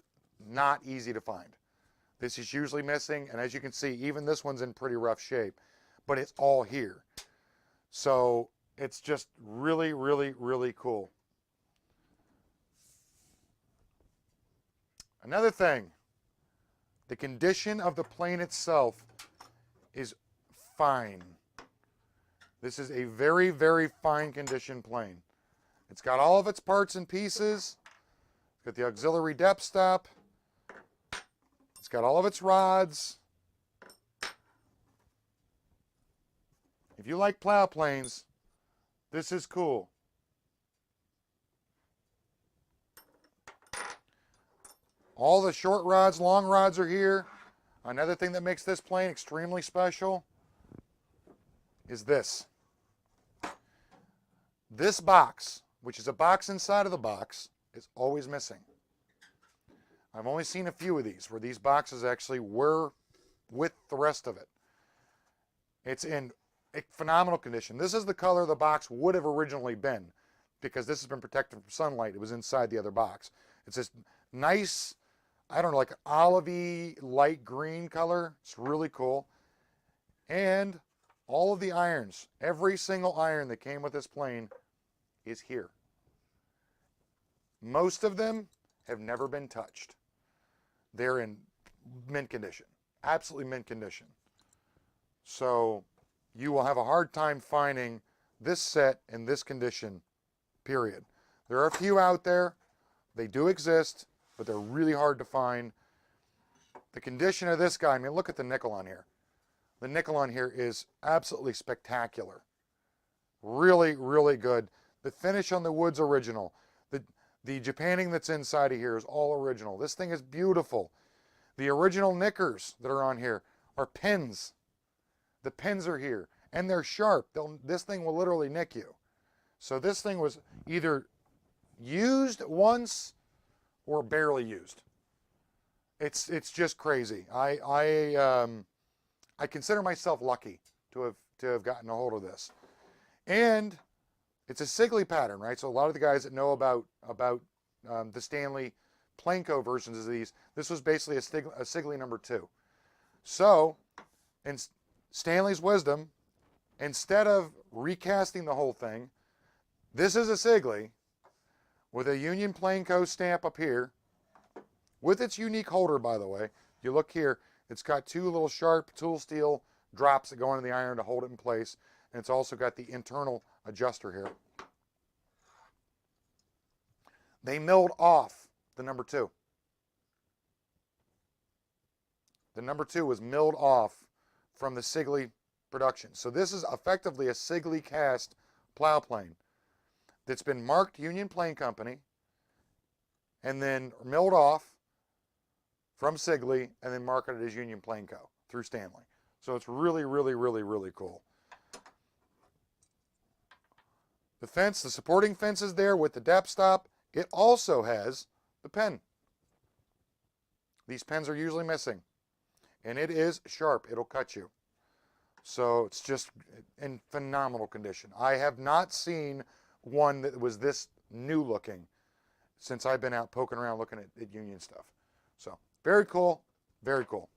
not easy to find. This is usually missing, and as you can see, even this one's in pretty rough shape, but it's all here. So it's just really, really, really cool. Another thing, the condition of the plane itself is fine. This is a very, very fine condition plane. It's got all of its parts and pieces. It's got the auxiliary depth stop. It's got all of its rods. If you like plow planes, this is cool. All the short rods, long rods are here. Another thing that makes this plane extremely special is this. This box, which is a box inside of the box, is always missing. I've only seen a few of these where these boxes actually were with the rest of it. It's in a phenomenal condition. This is the color the box would have originally been because this has been protected from sunlight. It was inside the other box. It's this nice, I don't know, like olivey light green color. It's really cool. And all of the irons, every single iron that came with this plane is here. Most of them have never been touched. They're in mint condition, absolutely mint condition. So you will have a hard time finding this set in this condition, period. There are a few out there. They do exist, but they're really hard to find. The condition of this guy, I mean, look at the nickel on here. The nickel on here is absolutely spectacular. Really, really good. The finish on the wood's original. The Japanning that's inside of here is all original. This thing is beautiful. The original knickers that are on here are pins. The pins are here, and they're sharp. This thing will literally nick you. So this thing was either used once or barely used. It's just crazy. I consider myself lucky to have gotten a hold of this. And it's a Sigley pattern, right? So a lot of the guys that know about the Stanley Planko versions of these, this was basically a Sigley number 2. So, in Stanley's wisdom, instead of recasting the whole thing, this is a Sigley with a Union Planko stamp up here, with its unique holder, by the way. You look here, it's got 2 little sharp tool steel drops that go into the iron to hold it in place, and it's also got the internal adjuster here. They milled off the number 2. The number 2 was milled off from the Sigley production. So this is effectively a Sigley cast plow plane that's been marked Union Plane Company and then milled off from Sigley and then marketed as Union Plane Co. through Stanley. So it's really, really, really, really cool. The fence, the supporting fence is there with the depth stop. It also has the pen. These pens are usually missing. And it is sharp. It'll cut you. So it's just in phenomenal condition. I have not seen one that was this new looking since I've been out poking around looking at Union stuff. So very cool. Very cool.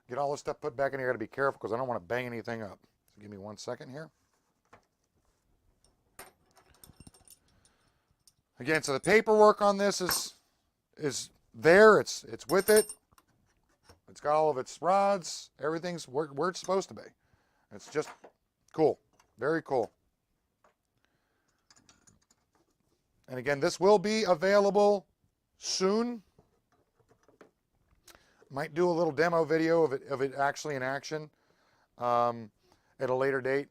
Get all this stuff put back in here. I got to be careful because I don't want to bang anything up. So give me 1 second here. Again, so the paperwork on this is there. It's with it. It's got all of its rods. Everything's where it's supposed to be. It's just cool. Very cool. And again, this will be available soon. Might do a little demo video of it actually in action at a later date.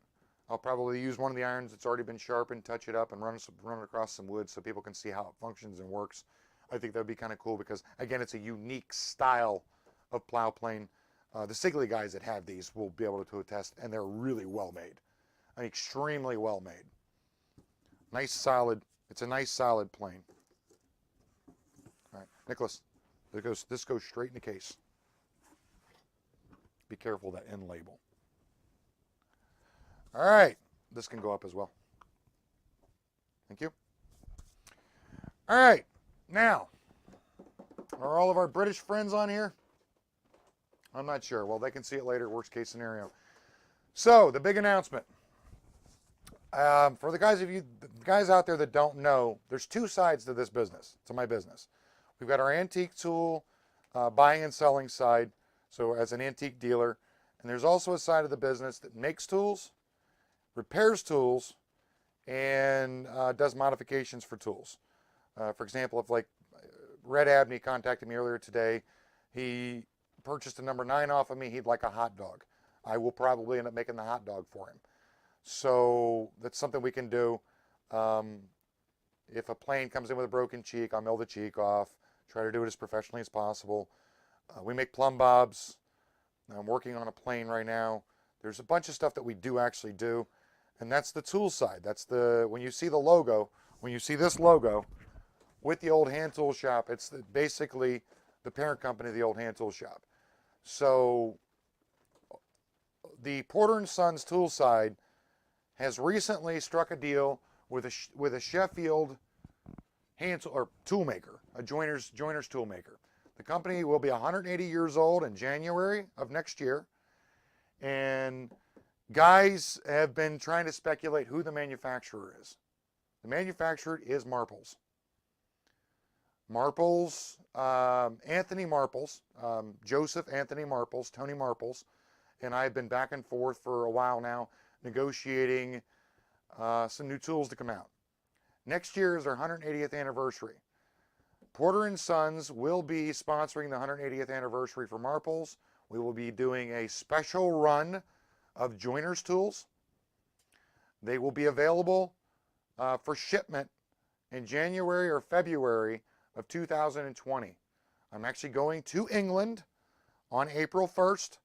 I'll probably use one of the irons that's already been sharpened, touch it up, and run it across some wood so people can see how it functions and works. I think that would be kind of cool because, again, it's a unique style of plow plane. The Sigley guys that have these will be able to attest, and they're really well made. Extremely well made. Nice solid, it's a nice solid plane. All right, Nicholas, this goes straight in the case. Be careful of that end label. All right, this can go up as well. Thank you. All right, now, are all of our British friends on here? I'm not sure. Well, they can see it later, worst case scenario. So, the big announcement. For the guys out there that don't know, there's 2 sides to this business, to my business. We've got our antique tool buying and selling side, so as an antique dealer, and there's also a side of the business that makes tools, repairs tools, and does modifications for tools. For example, if like Red Abney contacted me earlier today, he purchased a number 9 off of me, he'd like a hot dog. I will probably end up making the hot dog for him. So that's something we can do. If a plane comes in with a broken cheek, I'll mill the cheek off, try to do it as professionally as possible. We make plumb bobs. I'm working on a plane right now. There's a bunch of stuff that we do actually do, and that's the tool side. That's when you see the logo, when you see this logo with the old hand tool shop, it's basically the parent company of the old hand tool shop. So the Porter & Sons tool side has recently struck a deal with a Sheffield hand tool, or tool maker, a joiner's tool maker. The company will be 180 years old in January of next year, and guys have been trying to speculate who the manufacturer is. The manufacturer is Marples. Marples, Anthony Marples, Joseph Anthony Marples, Tony Marples, and I have been back and forth for a while now negotiating some new tools to come out. Next year is our 180th anniversary. Porter & Sons will be sponsoring the 180th anniversary for Marples. We will be doing a special run of joiners tools. They will be available for shipment in January or February of 2020. I'm actually going to England on April 1st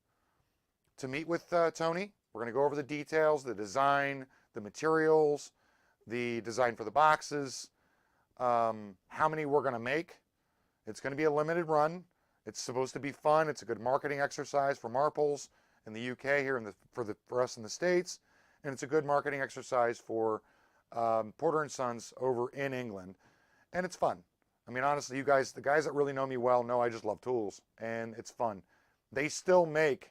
to meet with Tony. We're going to go over the details, the design, the materials, the design for the boxes, how many we're going to make. It's going to be a limited run. It's supposed to be fun. It's a good marketing exercise for Marples in the UK here for us in the States, and it's a good marketing exercise for Porter & Sons over in England, and it's fun. I mean, honestly, you guys, the guys that really know me well know I just love tools, and it's fun. They still make,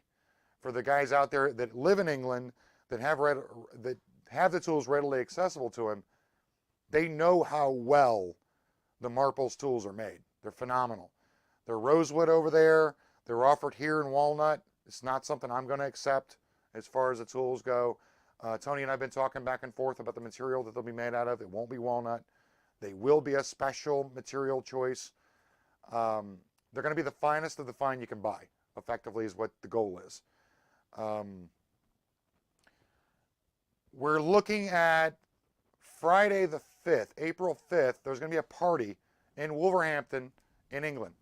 for the guys out there that live in England, that have the tools readily accessible to them, they know how well the Marples tools are made. They're phenomenal. They're rosewood over there. They're offered here in walnut. It's not something I'm going to accept as far as the tools go. Tony and I have been talking back and forth about the material that they'll be made out of. It won't be walnut. They will be a special material choice. They're going to be the finest of the fine you can buy, effectively, is what the goal is. We're looking at Friday the 5th, April 5th. There's going to be a party in Wolverhampton in England.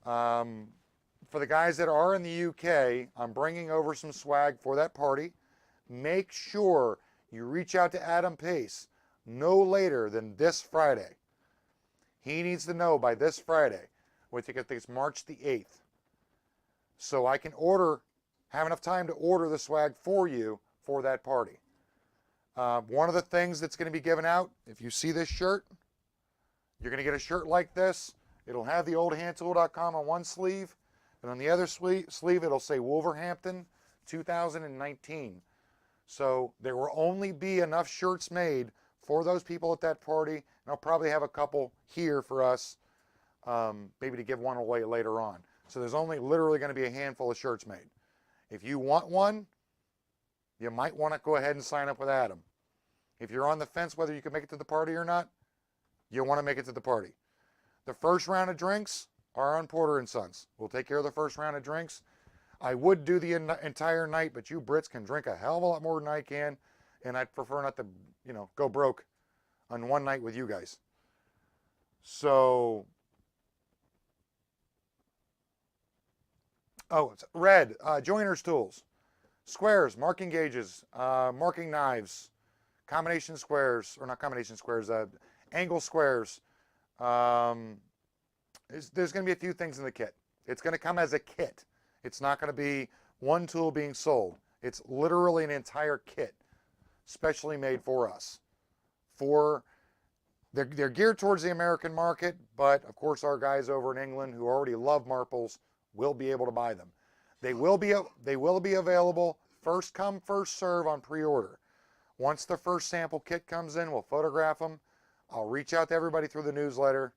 For the guys that are in the UK, I'm bringing over some swag for that party. Make sure you reach out to Adam Pace no later than this Friday. He needs to know by this Friday. I think it's March the 8th. So I can have enough time to order the swag for you for that party. One of the things that's going to be given out, if you see this shirt, you're going to get a shirt like this. It'll have the oldhandtool.com on one sleeve, and on the other sleeve it'll say Wolverhampton 2019. So there will only be enough shirts made for those people at that party, and I'll probably have a couple here for us, maybe to give one away later on. So there's only literally going to be a handful of shirts made. If you want one, you might want to go ahead and sign up with Adam. If you're on the fence whether you can make it to the party or not, you'll want to make it to the party. The first round of drinks are on Porter & Sons. We'll take care of the first round of drinks. I would do the entire night, but you Brits can drink a hell of a lot more than I can, and I'd prefer not to, go broke on one night with you guys. So, it's red, joiners tools, squares, marking gauges, marking knives, combination squares, or not combination squares, angle squares. There's going to be a few things in the kit. It's going to come as a kit. It's not going to be one tool being sold. It's literally an entire kit, specially made for us. They're geared towards the American market, but of course our guys over in England who already love Marples will be able to buy them. They will be available first come, first serve on pre-order. Once the first sample kit comes in, we'll photograph them. I'll reach out to everybody through the newsletter,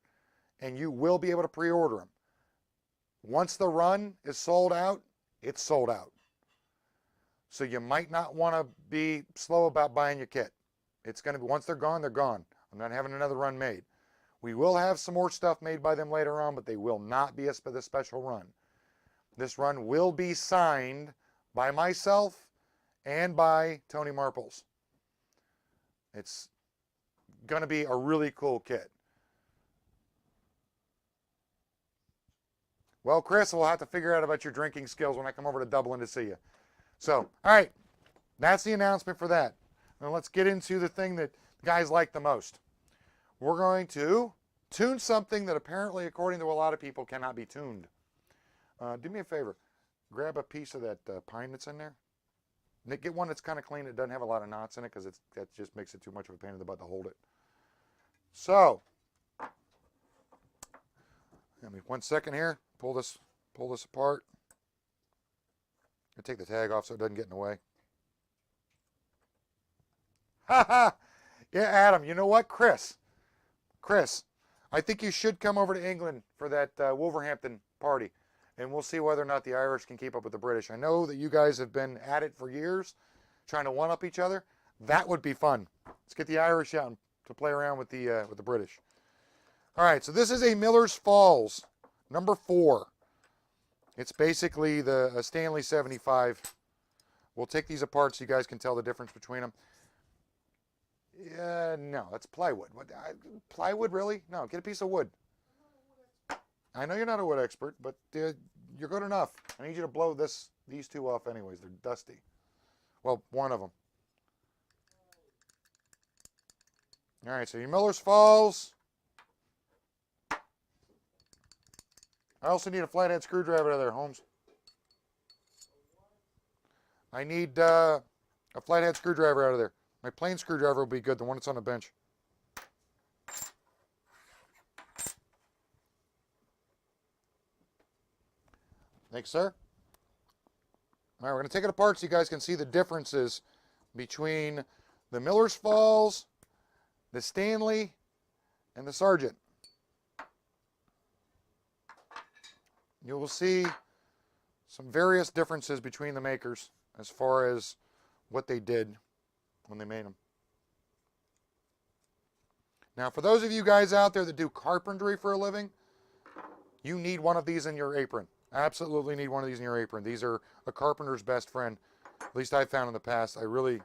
and you will be able to pre-order them. Once the run is sold out, it's sold out. So you might not want to be slow about buying your kit. It's going to be, once they're gone, they're gone. I'm not having another run made. We will have some more stuff made by them later on, but they will not be the special run. This run will be signed by myself and by Tony Marples. It's going to be a really cool kit. Well, Chris, we'll have to figure out about your drinking skills when I come over to Dublin to see you. So, all right, that's the announcement for that. Now let's get into the thing that guys like the most. We're going to tune something that apparently, according to a lot of people, cannot be tuned. Do me a favor. Grab a piece of that pine that's in there. Nick, get one that's kind of clean. It doesn't have a lot of knots in it because that just makes it too much of a pain in the butt to hold it. So, give me 1 second here. Pull this apart. I'll take the tag off so it doesn't get in the way. Ha ha! Yeah, Adam, you know what? Chris, I think you should come over to England for that Wolverhampton party, and we'll see whether or not the Irish can keep up with the British. I know that you guys have been at it for years, trying to one-up each other. That would be fun. Let's get the Irish out to play around with the British. All right, so this is a Miller's Falls, number 4. It's basically a Stanley 75. We'll take these apart so you guys can tell the difference between them. No, that's plywood. What, plywood, really? No, get a piece of wood. I know you're not a wood expert, but you're good enough. I need you to blow these two off anyways. They're dusty. Well, one of them. All right, so your Miller's Falls. I also need a flathead screwdriver out of there, Holmes. I need a flathead screwdriver out of there. My plain screwdriver will be good, the one that's on the bench. Thanks, sir. All right, we're going to take it apart so you guys can see the differences between the Miller's Falls, the Stanley, and the Sargent. You will see some various differences between the makers as far as what they did when they made them. Now, for those of you guys out there that do carpentry for a living, you need one of these in your apron. Absolutely need one of these in your apron. These are a carpenter's best friend. At least I've found in the past. I really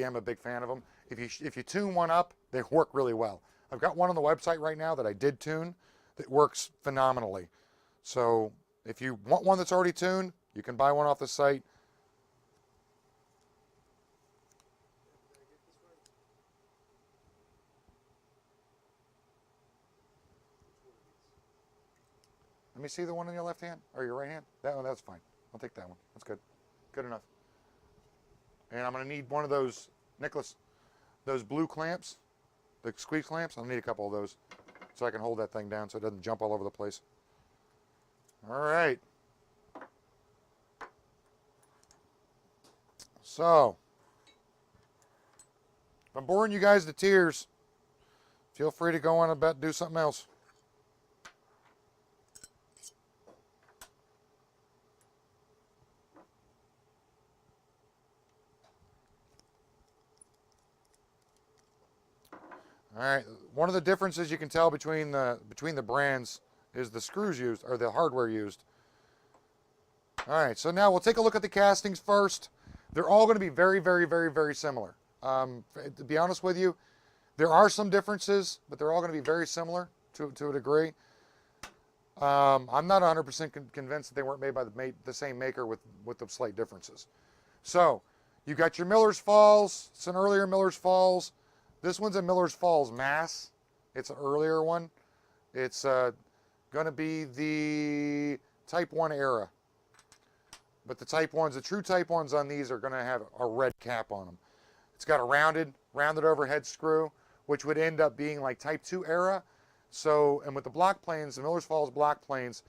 am a big fan of them. If you tune one up, they work really well. I've got one on the website right now that I did tune that works phenomenally. So if you want one that's already tuned, you can buy one off the site. Let me see the one in your left hand or your right hand. That one, that's fine. I'll take that one. That's good. Good enough. And I'm going to need one of those, Nicholas, those blue clamps, the squeeze clamps. I'll need a couple of those so I can hold that thing down so it doesn't jump all over the place. All right. So, if I'm boring you guys to tears, feel free to go on about do something else. All right, one of the differences you can tell between the brands is the screws used, or the hardware used. All right, so now we'll take a look at the castings first. They're all going to be very similar. To be honest with you, there are some differences, but they're all going to be very similar to a degree. I'm not 100% convinced that they weren't made by the same maker with the slight differences. So, you got your Miller's Falls. It's an earlier Miller's Falls. This one's a Miller's Falls Mass. It's an earlier one. It's going to be the Type 1 era. But the true Type 1s on these are going to have a red cap on them. It's got a rounded overhead screw, which would end up being like Type 2 era. So, and with the block planes, the Miller's Falls block planes,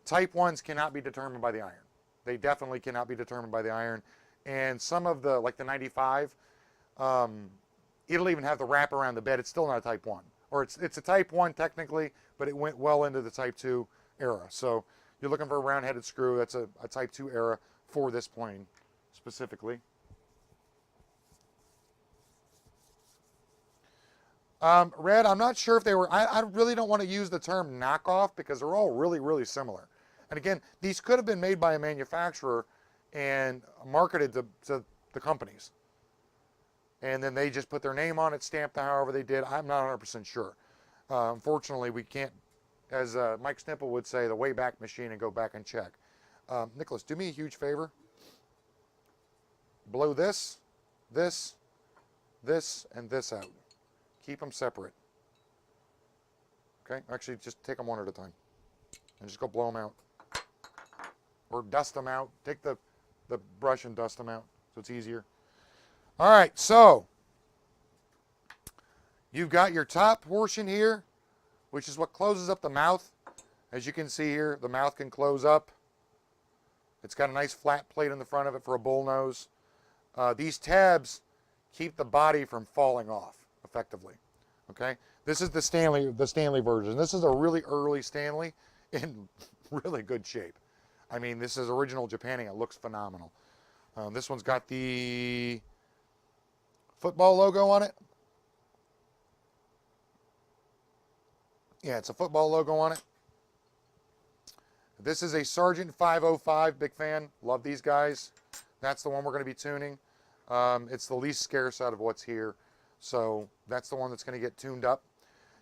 Type 1s cannot be determined by the iron. They definitely cannot be determined by the iron. And some of the, like the 95, it'll even have the wrap around the bed. It's still not a Type 1. Or it's a Type 1 technically, but it went well into the Type 2 era. So you're looking for a round-headed screw. That's a Type 2 era for this plane specifically. Red, I'm not sure if they were, I really don't want to use the term knockoff because they're all really similar. And again, these could have been made by a manufacturer and marketed to the companies. And then they just put their name on it, stamped it however they did. I'm not 100% sure. Unfortunately, we can't, as Mike Stimple would say, the Wayback Machine and go back and check. Nicholas, do me a huge favor. Blow this, and this out. Keep them separate. Okay? Actually, just take them one at a time. And just go blow them out. Or dust them out. Take the brush and dust them out so it's easier. All right, so you've got your top portion here, which is what closes up the mouth. As you can see here, the mouth can close up. It's got a nice flat plate in the front of it for a bull nose. These tabs keep the body from falling off effectively. Okay, this is the Stanley version. This is a really early Stanley in really good shape. I mean, this is original Japanning. It looks phenomenal. This one's got the football logo on it. Yeah, it's a football logo on it. This is a Sargent 505, big fan. Love these guys. That's the one we're going to be tuning. It's the least scarce out of what's here. So that's the one that's going to get tuned up.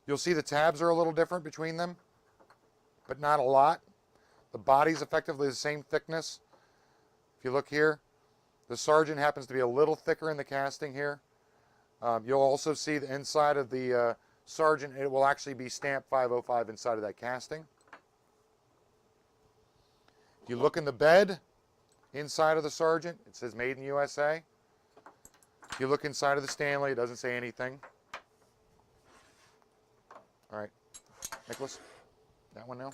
You'll see the tabs are a little different between them, but not a lot. The body's effectively the same thickness. If you look here, the Sargent happens to be a little thicker in the casting here. You'll also see the inside of the Sargent, it will actually be stamped 505 inside of that casting. If you look in the bed, inside of the Sargent, it says Made in USA. If you look inside of the Stanley, it doesn't say anything. All right, Nicholas, that one now.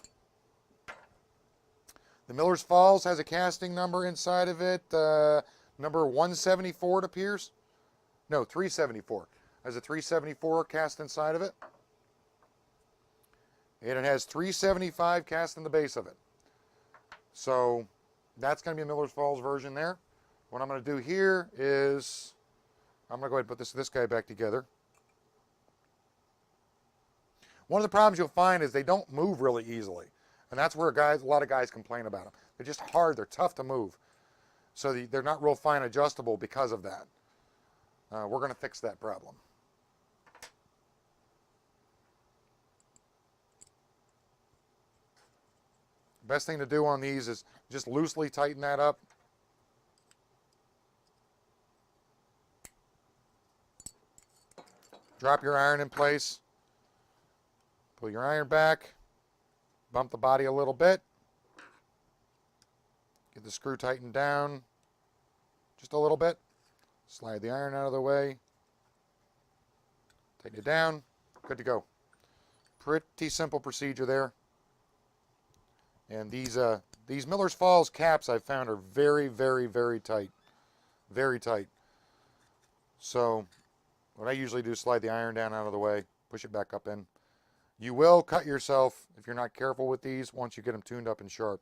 The Miller's Falls has a casting number inside of it, number 174 it appears. No, 374. Has a 374 cast inside of it. And it has 375 cast in the base of it. So that's going to be a Miller's Falls version there. What I'm going to do here is, I'm going to go ahead and put this guy back together. One of the problems you'll find is they don't move really easily. And that's where a lot of guys complain about them. They're just hard, they're tough to move. So they're not real fine adjustable because of that. We're going to fix that problem. Best thing to do on these is just loosely tighten that up. Drop your iron in place. Pull your iron back. Bump the body a little bit. Get the screw tightened down just a little bit. Slide the iron out of the way. Tighten it down. Good to go. Pretty simple procedure there. And these Miller's Falls caps I've found are very, very, very tight. Very tight. So what I usually do is slide the iron down out of the way, push it back up in. You will cut yourself if you're not careful with these once you get them tuned up and sharp.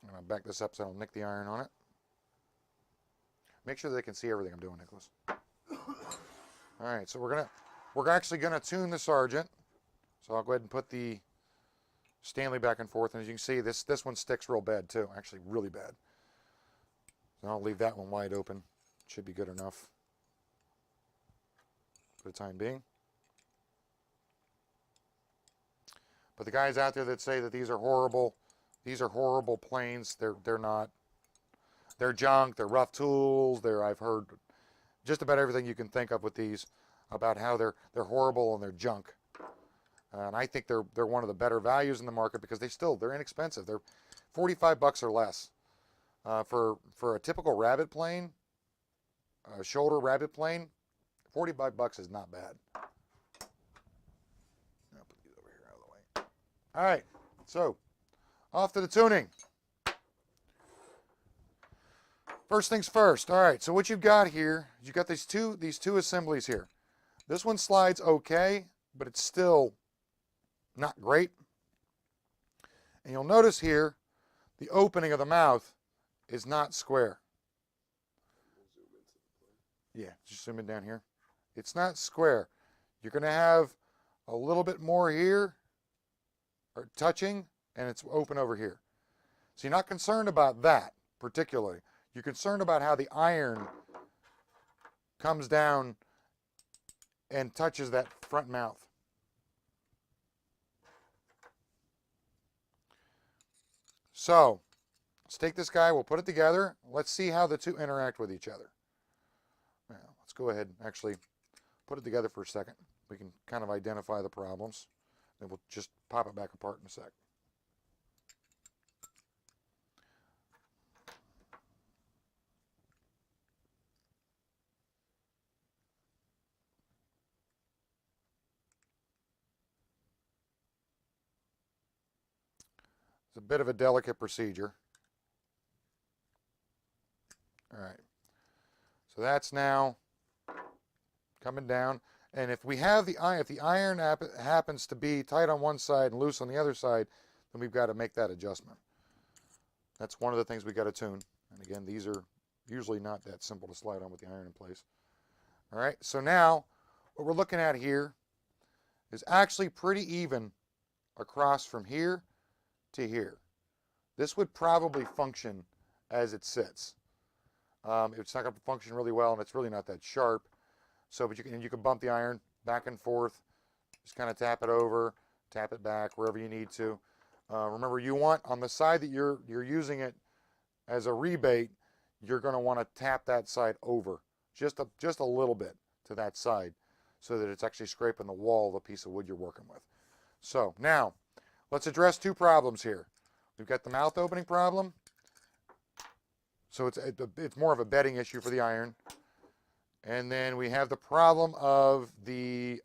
I'm going to back this up so I don't nick the iron on it. Make sure they can see everything I'm doing, Nicholas. All right, so we're actually gonna tune the Sargent. So I'll go ahead and put the Stanley back and forth, and as you can see, this one sticks real bad too, actually really bad. So I'll leave that one wide open. Should be good enough for the time being. But the guys out there that say that these are horrible planes, they're not. They're junk, they're rough tools, I've heard just about everything you can think of with these about how they're horrible and they're junk. And I think they're one of the better values in the market because they're inexpensive. They're $45 or less. For a typical rabbit plane, a shoulder rabbit plane, $45 is not bad. I'll put these over here out of the way. All right, so off to the tuning. First things first. All right, so what you've got here, you've got these two assemblies here. This one slides okay, but it's still not great. And you'll notice here, the opening of the mouth is not square. Yeah, just zoom in down here. It's not square. You're going to have a little bit more here, or touching, and it's open over here. So you're not concerned about that particularly. You're concerned about how the iron comes down and touches that front mouth. So let's take this guy, we'll put it together. Let's see how the two interact with each other. Now, let's go ahead and actually put it together for a second. We can kind of identify the problems. Then we'll just pop it back apart in a sec. It's a bit of a delicate procedure. All right. So that's now coming down. And if we have the iron, if the iron happens to be tight on one side and loose on the other side, then we've got to make that adjustment. That's one of the things we got to tune. And again, these are usually not that simple to slide on with the iron in place. All right, so now what we're looking at here is actually pretty even across from here to here. This would probably function as it sits. It's not going to function really well, and it's really not that sharp. So, but you can bump the iron back and forth, just kind of tap it over, tap it back wherever you need to. Remember, you want on the side that you're using it as a rebate, you're going to want to tap that side over just a little bit to that side, so that it's actually scraping the wall of the piece of wood you're working with. So now, let's address two problems here. We've got the mouth opening problem. So it's more of a bedding issue for the iron. And then we have the problem of the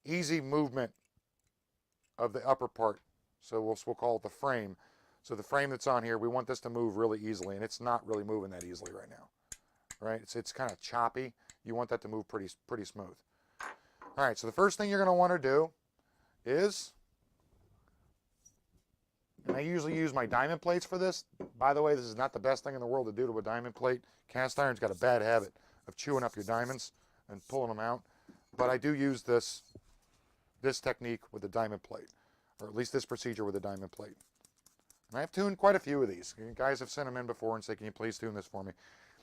easy movement of the upper part. So we'll call it the frame. So the frame that's on here, we want this to move really easily, and it's not really moving that easily right now. Right? It's kind of choppy. You want that to move pretty smooth. All right, so the first thing you're going to want to do is, and I usually use my diamond plates for this. By the way, this is not the best thing in the world to do to a diamond plate. Cast iron's got a bad habit of chewing up your diamonds and pulling them out. But I do use this technique with a diamond plate, or at least this procedure with a diamond plate. And I've tuned quite a few of these. You guys have sent them in before and said, can you please tune this for me?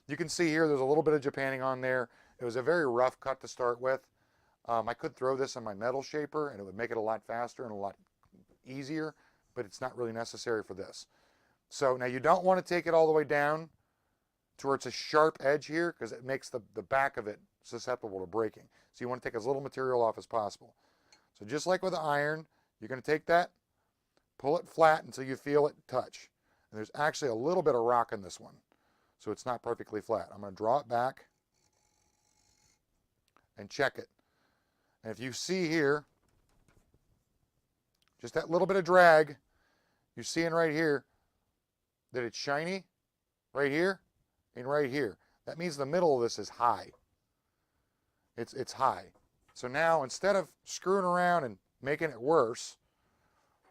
You can see here there's a little bit of Japanning on there. It was a very rough cut to start with. I could throw this in my metal shaper and it would make it a lot faster and a lot easier, but it's not really necessary for this. So now you don't want to take it all the way down to where it's a sharp edge here, because it makes the back of it susceptible to breaking. So you want to take as little material off as possible. So just like with the iron, you're going to take that, pull it flat until you feel it touch. And there's actually a little bit of rock in this one, so it's not perfectly flat. I'm going to draw it back and check it. And if you see here, just that little bit of drag, you're seeing right here that it's shiny, right here and right here. That means the middle of this is high. It's high. So now, instead of screwing around and making it worse,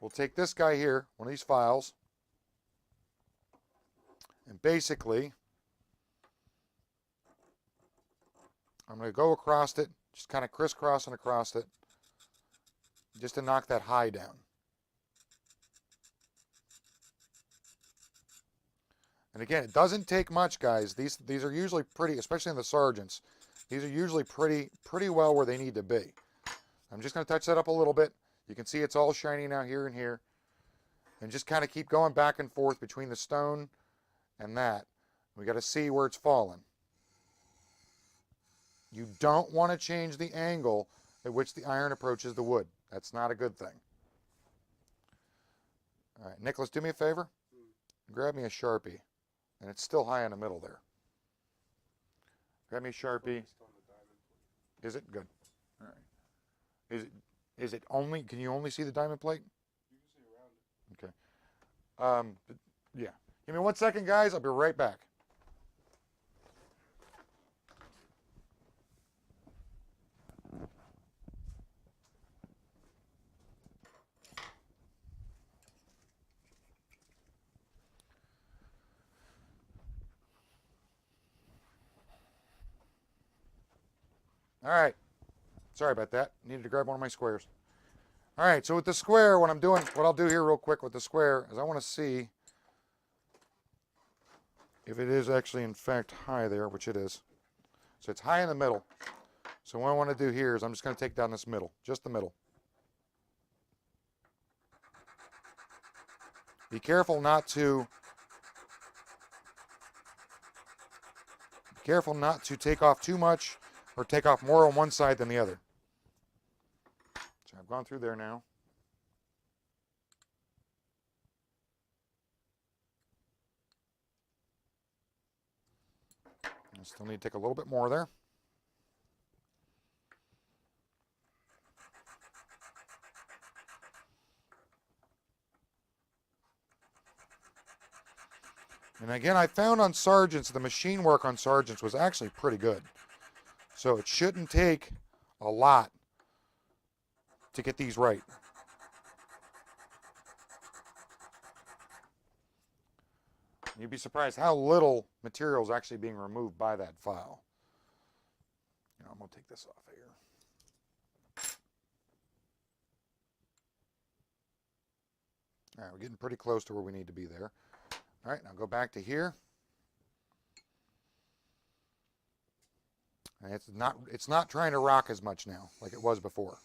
we'll take this guy here, one of these files, and basically, I'm going to go across it, just kind of crisscrossing across it, just to knock that high down. And again, it doesn't take much, guys. These are usually pretty, especially in the sergeants, these are usually pretty well where they need to be. I'm just going to touch that up a little bit. You can see it's all shiny now here and here. And just kind of keep going back and forth between the stone and that. We got to see where it's falling. You don't want to change the angle at which the iron approaches the wood. That's not a good thing. All right, Nicholas, do me a favor. Grab me a Sharpie. And it's still high in the middle there. Grab me a Sharpie. Is it? Good. All right. Is it only, can you only see the diamond plate? You can see around it. Okay. Yeah. Give me 1 second, guys. I'll be right back. All right. Sorry about that. Needed to grab one of my squares. All right, so with the square, what I'll do here real quick with the square is I want to see if it is actually in fact high there, which it is. So it's high in the middle. So what I want to do here is I'm just going to take down this middle, just the middle. Be careful not to take off too much or take off more on one side than the other. So I've gone through there now. I still need to take a little bit more there. And again, I found on sergeants, the machine work on sergeants was actually pretty good. So it shouldn't take a lot to get these right. You'd be surprised how little material is actually being removed by that file. You know, I'm going to take this off here. All right, we're getting pretty close to where we need to be there. All right, now go back to here. And it's not trying to rock as much now like it was before.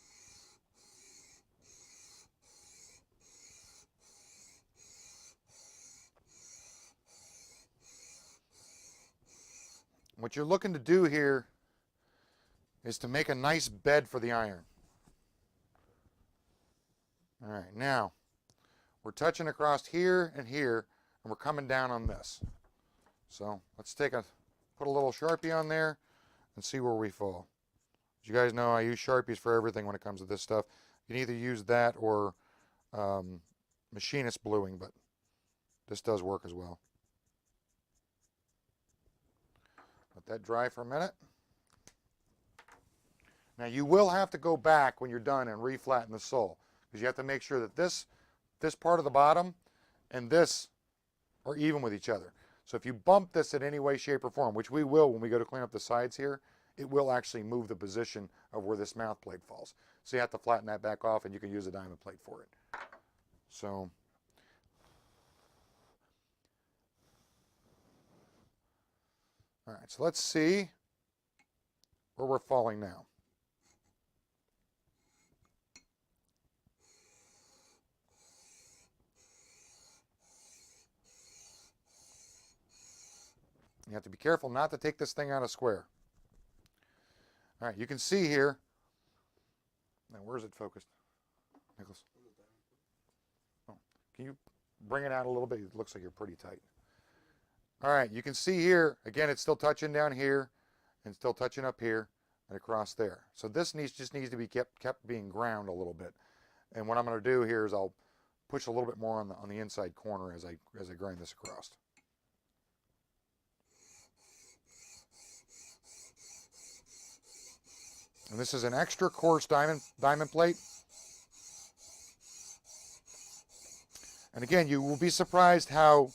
What you're looking to do here is to make a nice bed for the iron. All right, now we're touching across here and here, and we're coming down on this. So let's put a little Sharpie on there and see where we fall. As you guys know, I use Sharpies for everything when it comes to this stuff. You can either use that or machinist bluing, but this does work as well. Let that dry for a minute. Now you will have to go back when you're done and reflatten the sole, because you have to make sure that this part of the bottom and this are even with each other. So if you bump this in any way, shape, or form, which we will when we go to clean up the sides here, it will actually move the position of where this mouth plate falls. So you have to flatten that back off, and you can use a diamond plate for it. So all right, so let's see where we're falling now. You have to be careful not to take this thing out of square. All right, you can see here. Now, where's it focused, Nicholas? Oh, can you bring it out a little bit? It looks like you're pretty tight. All right, you can see here, again, it's still touching down here and still touching up here and across there. So this just needs to be kept being ground a little bit. And what I'm going to do here is I'll push a little bit more on the inside corner as I grind this across. And this is an extra coarse diamond plate. And again, you will be surprised how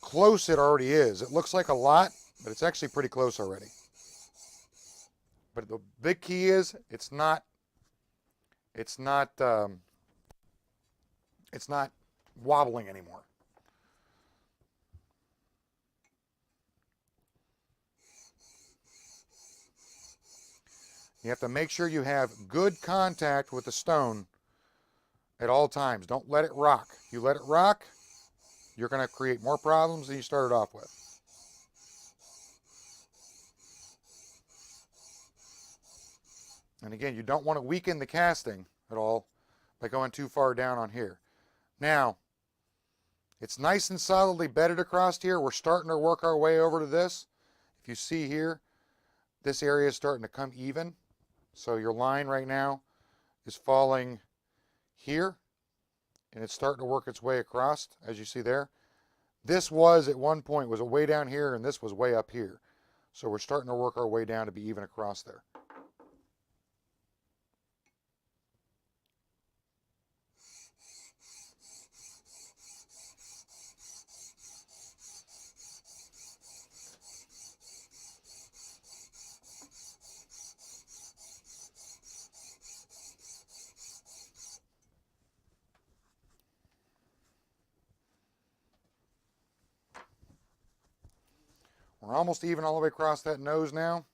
close it already is. It looks like a lot, but it's actually pretty close already. But the big key is it's not wobbling anymore. You have to make sure you have good contact with the stone at all times. Don't let it rock. If you let it rock, you're going to create more problems than you started off with. And again, you don't want to weaken the casting at all by going too far down on here. Now, it's nice and solidly bedded across here. We're starting to work our way over to this. If you see here, this area is starting to come even. So your line right now is falling here, and it's starting to work its way across, as you see there. This was, at one point, was way down here, and this was way up here. So we're starting to work our way down to be even across there. We're almost even all the way across that nose now.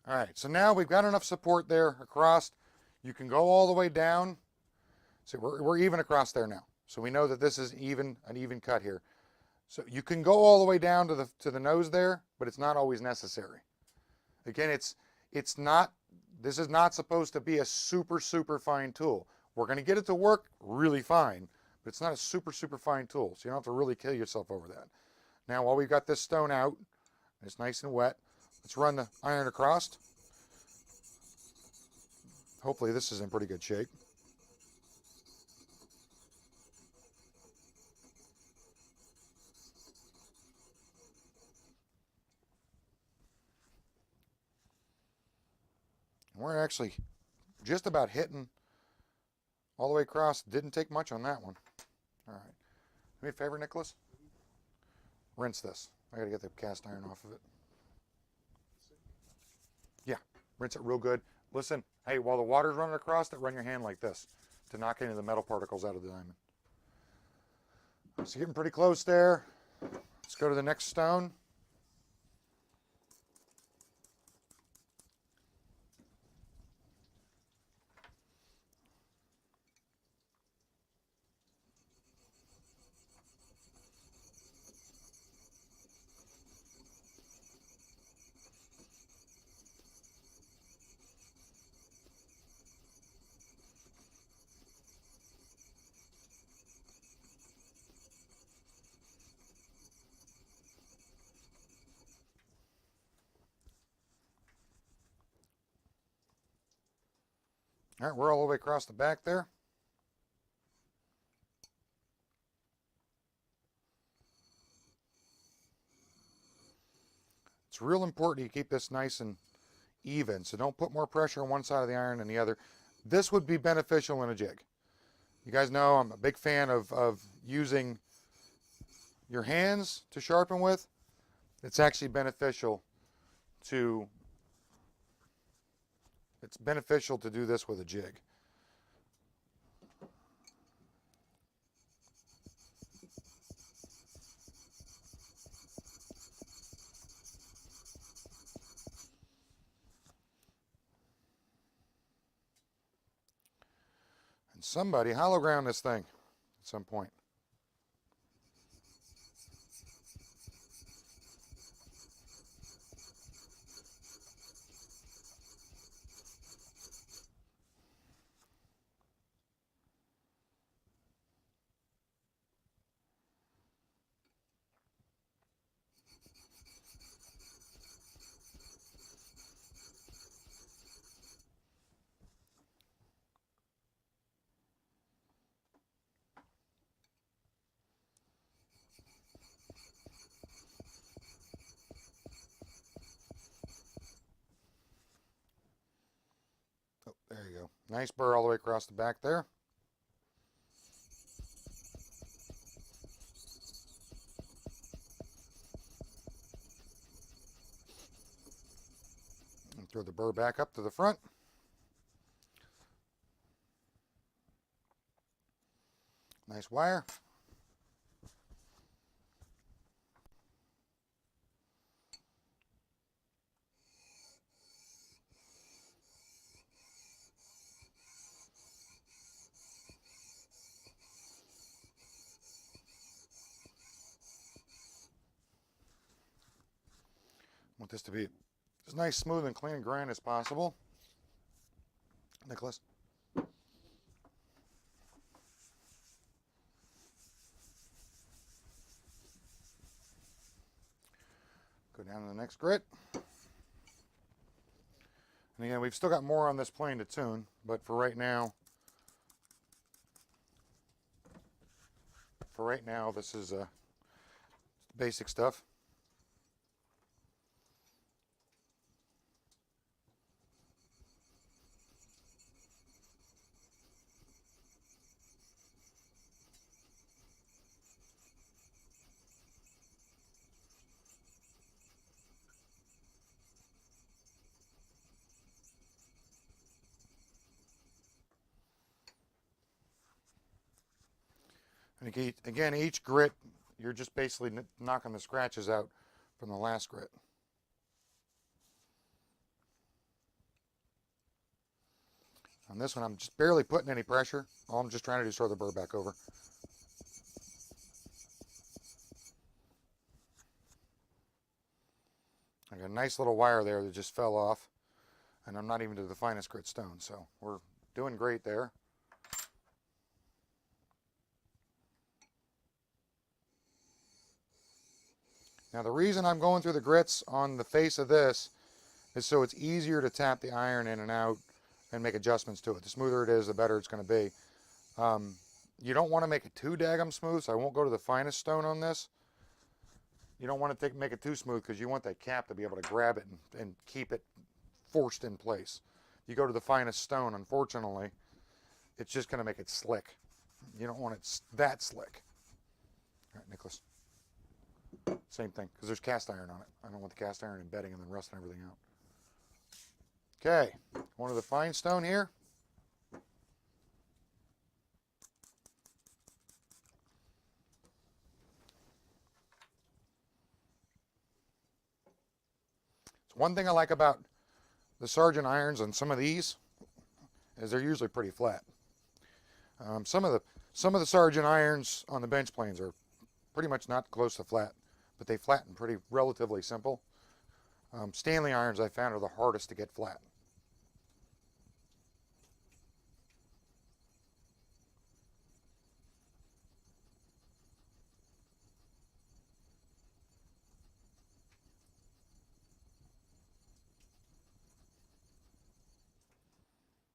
All right, so now we've got enough support there across. You can go all the way down. See, we're even across there now. So we know that this is an even cut here. So you can go all the way down to the nose there, but it's not always necessary. Again, this is not supposed to be a super fine tool. We're going to get it to work really fine, but it's not a super fine tool, so you don't have to really kill yourself over that. Now, while we've got this stone out, and it's nice and wet, let's run the iron across. Hopefully this is in pretty good shape. we're actually just about hitting all the way across. Didn't take much on that one. All right. Do me a favor, Nicholas. Rinse this. I got to get the cast iron off of it. Yeah, rinse it real good. Listen, hey, while the water's running across it, run your hand like this to knock any of the metal particles out of the diamond. So getting pretty close there. Let's go to the next stone. All right, we're all the way across the back there. It's real important you keep this nice and even, so don't put more pressure on one side of the iron than the other. This would be beneficial in a jig. You guys know I'm a big fan of using your hands to sharpen with. It's actually beneficial to do this with a jig. And somebody hollow ground this thing at some point. Oh, there you go. Nice burr all the way across the back there. And throw the burr back up to the front. Nice wire. Want this to be as nice, smooth, and clean and grind as possible. Nicholas. Go down to the next grit. And again, we've still got more on this plane to tune, but for right now, this is basic stuff. And again, each grit, you're just basically knocking the scratches out from the last grit. On this one, I'm just barely putting any pressure. All I'm just trying to do is throw the burr back over. I got a nice little wire there that just fell off, and I'm not even to the finest grit stone, so we're doing great there. Now the reason I'm going through the grits on the face of this is so it's easier to tap the iron in and out and make adjustments to it. The smoother it is, the better it's going to be. You don't want to make it too daggum smooth, so I won't go to the finest stone on this. You don't want to make it too smooth because you want that cap to be able to grab it and keep it forced in place. you go to the finest stone, unfortunately, it's just going to make it slick. You don't want it that slick. All right, Nicholas. Same thing, because there's cast iron on it. I don't want the cast iron embedding and then rusting everything out. Okay, one of the fine stone here. So one thing I like about the Sargent irons on some of these is they're usually pretty flat. Some of the Sargent irons on the bench planes are pretty much not close to flat, but they flatten pretty relatively simple. Stanley irons I found are the hardest to get flat.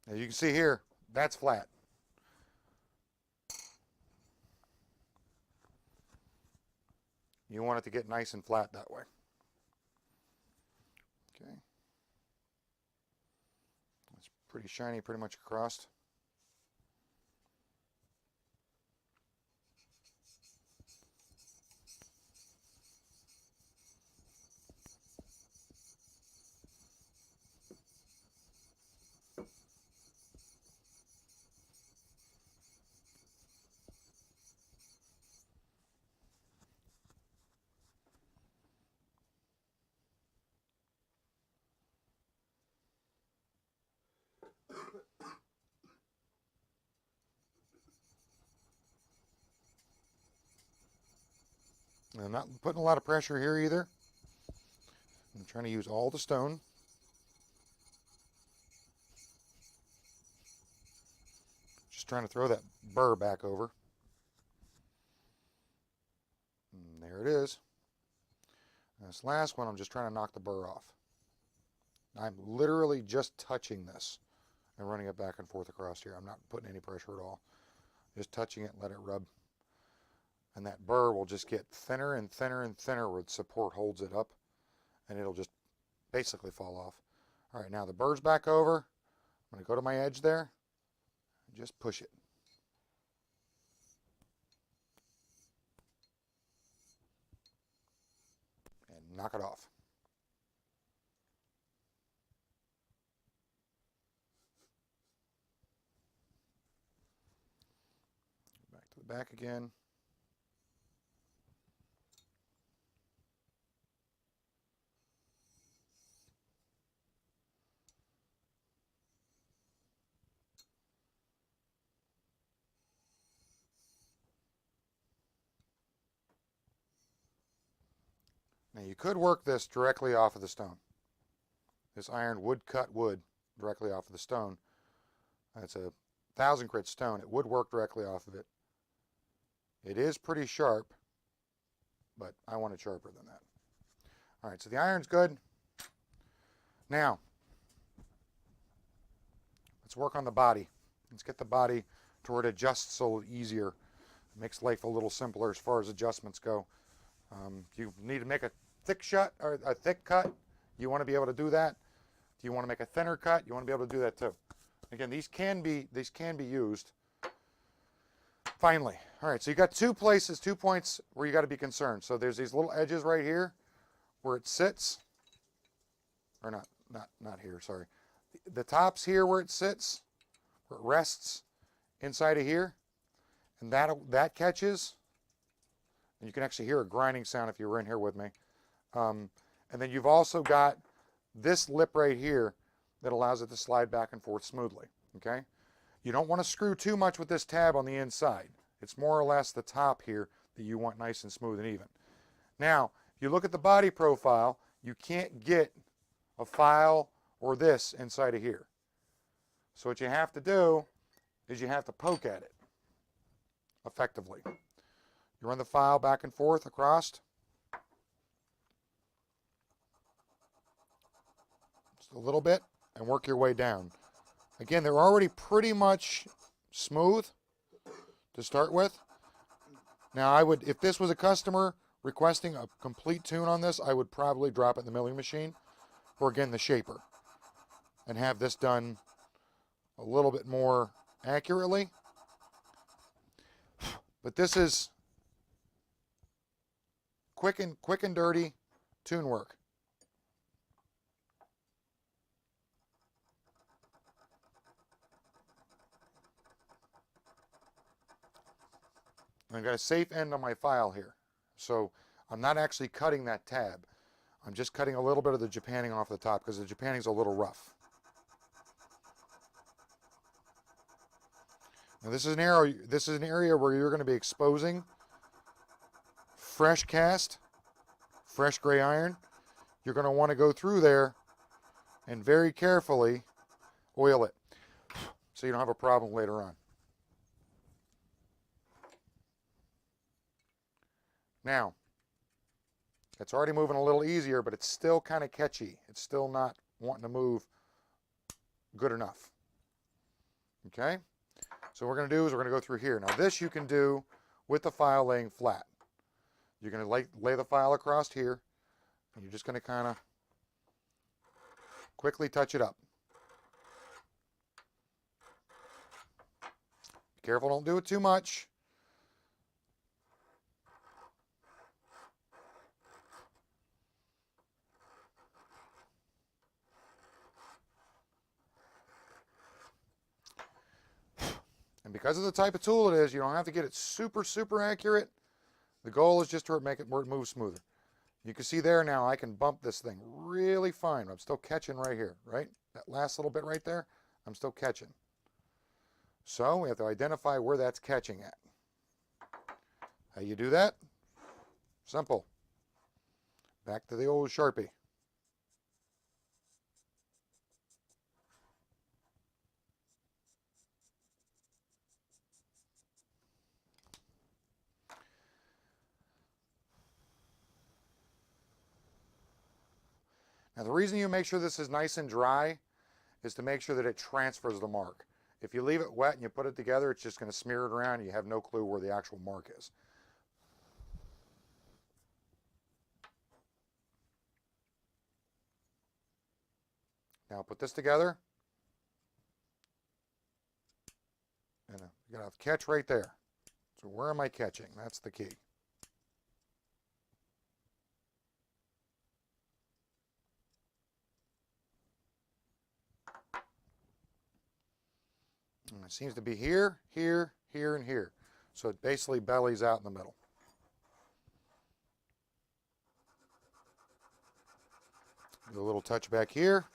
As you can see here, that's flat. You want it to get nice and flat that way. Okay. It's pretty shiny pretty much across. I'm not putting a lot of pressure here either. I'm trying to use all the stone. Just trying to throw that burr back over. And there it is. And this last one, I'm just trying to knock the burr off. I'm literally just touching this and running it back and forth across here. I'm not putting any pressure at all. Just touching it, let it rub. And that burr will just get thinner and thinner and thinner where the support holds it up, and it'll just basically fall off. All right, now the burr's back over. I'm going to go to my edge there and just push it. And knock it off. Back to the back again. Now you could work this directly off of the stone. This iron would cut wood directly off of the stone. That's a 1000 grit stone. It would work directly off of it. It is pretty sharp, but I want it sharper than that. All right, so the iron's good. Now, let's work on the body. Let's get the body to where it adjusts a little easier. It makes life a little simpler as far as adjustments go. You need to make a thick shot or a thick cut. You want to be able to do that. If you want to make a thinner cut, you want to be able to do that too. Again, these can be used. Finally, all right. So you got 2 points where you got to be concerned. So there's these little edges right here where it sits, or not here. Sorry, the top's here where it sits, where it rests inside of here, and that catches. And you can actually hear a grinding sound if you were in here with me. And then you've also got this lip right here that allows it to slide back and forth smoothly, okay? You don't want to screw too much with this tab on the inside. It's more or less the top here that you want nice and smooth and even. Now, if you look at the body profile, you can't get a file or this inside of here. So what you have to do is you have to poke at it effectively. You run the file back and forth across. Just a little bit and work your way down. Again, they're already pretty much smooth to start with. Now I would, if this was a customer requesting a complete tune on this, I would probably drop it in the milling machine or again the shaper. and have this done a little bit more accurately. But this is quick and dirty tune work. I've got a safe end on my file here, so I'm not actually cutting that tab. I'm just cutting a little bit of the Japanning off the top because the Japanning's a little rough. Now this is an area where you're going to be exposing fresh cast, fresh gray iron. You're going to want to go through there and very carefully oil it so you don't have a problem later on. Now, it's already moving a little easier, but it's still kind of catchy. It's still not wanting to move good enough. Okay? So what we're going to do is we're going to go through here. Now this you can do with the file laying flat. You're going to lay the file across here, and you're just going to kind of quickly touch it up. Be careful, don't do it too much. And because of the type of tool it is, you don't have to get it super, super accurate. The goal is just to make it move smoother. You can see there now I can bump this thing really fine. I'm still catching right here, right? That last little bit right there, I'm still catching. So we have to identify where that's catching at. How you do that? Simple. Back to the old Sharpie. Now the reason you make sure this is nice and dry is to make sure that it transfers the mark. If you leave it wet and you put it together, it's just going to smear it around and you have no clue where the actual mark is. Now put this together. And you're going to catch right there. So where am I catching? That's the key. And it seems to be here, here, here, and here. So it basically bellies out in the middle. Do a little touch back here.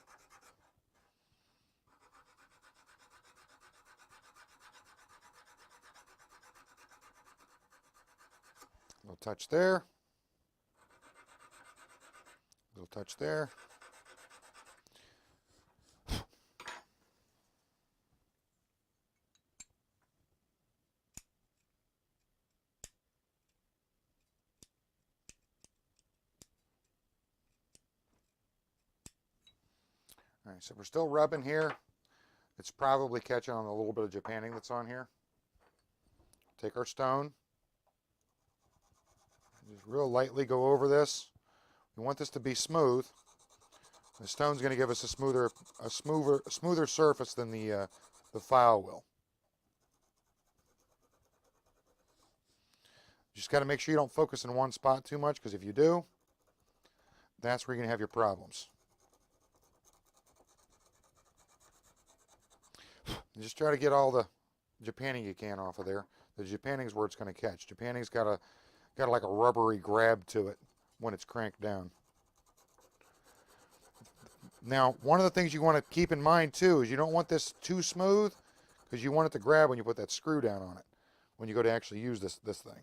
A little touch there. A little touch there. All right, so we're still rubbing here. It's probably catching on a little bit of Japanning that's on here. Take our stone. Just real lightly go over this. We want this to be smooth. The stone's going to give us a smoother surface than the file will. You just got to make sure you don't focus in one spot too much, because if you do, that's where you're going to have your problems. Just try to get all the Japanning you can off of there. The Japanning's where it's going to catch. Japanning's got like a rubbery grab to it when it's cranked down. Now, one of the things you want to keep in mind too is you don't want this too smooth, because you want it to grab when you put that screw down on it, when you go to actually use this thing.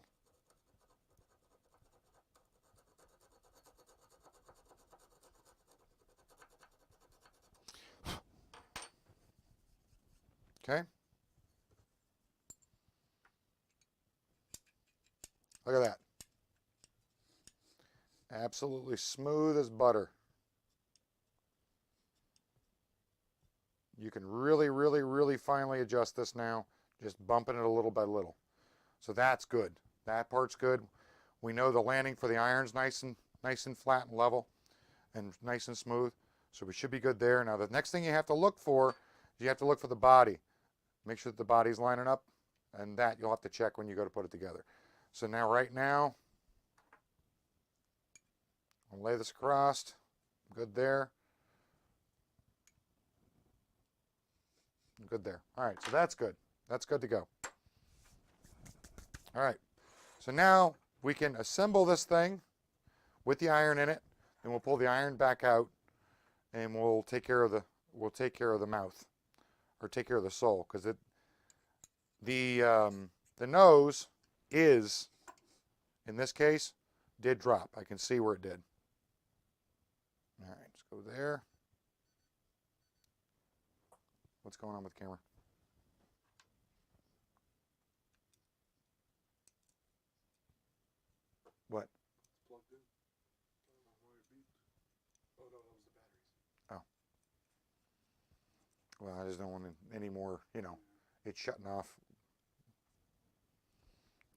Okay? Look at that. Absolutely smooth as butter. You can really, really, really finely adjust this now, just bumping it a little by little. So that's good. That part's good. We know the landing for the iron's nice and flat and level and nice and smooth. So we should be good there. Now the next thing you have to look for is you have to look for the body. Make sure that the body's lining up, and that you'll have to check when you go to put it together. So now right now, I'll lay this across. Good there. Good there. All right, so that's good. That's good to go. All right, so now we can assemble this thing with the iron in it, and we'll pull the iron back out, and we'll take care of the mouth, or take care of the sole, because the nose is, in this case, did drop. I can see where it did. All right, let's go there. What's going on with the camera? What? It's plugged in. I don't know why it beeped. Oh no, that was the batteries. Oh. Well, I just don't want any more, you know, it's shutting off.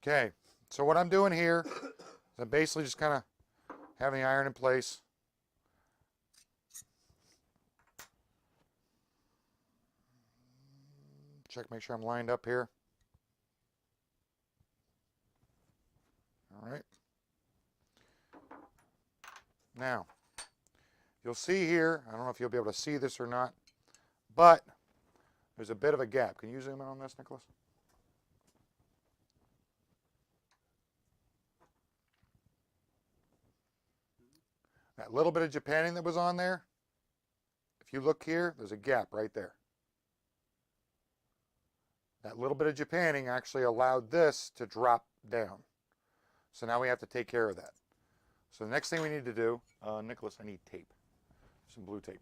Okay, so what I'm doing here is I'm basically just kind of having the iron in place. Check, make sure I'm lined up here. All right. Now, you'll see here, I don't know if you'll be able to see this or not, but there's a bit of a gap. Can you zoom in on this, Nicholas? That little bit of Japanning that was on there, if you look here, there's a gap right there. That little bit of Japanning actually allowed this to drop down. So now we have to take care of that. So the next thing we need to do, Nicholas, I need tape, some blue tape.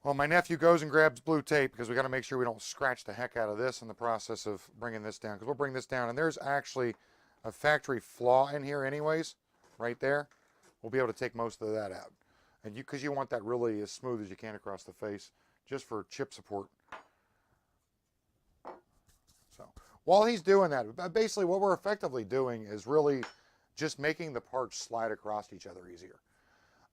Well, my nephew goes and grabs blue tape because we got to make sure we don't scratch the heck out of this in the process of bringing this down, because we'll bring this down, and there's actually a factory flaw in here anyways, right there. We'll be able to take most of that out. And because you want that really as smooth as you can across the face, just for chip support. So while he's doing that, basically what we're effectively doing is really just making the parts slide across each other easier.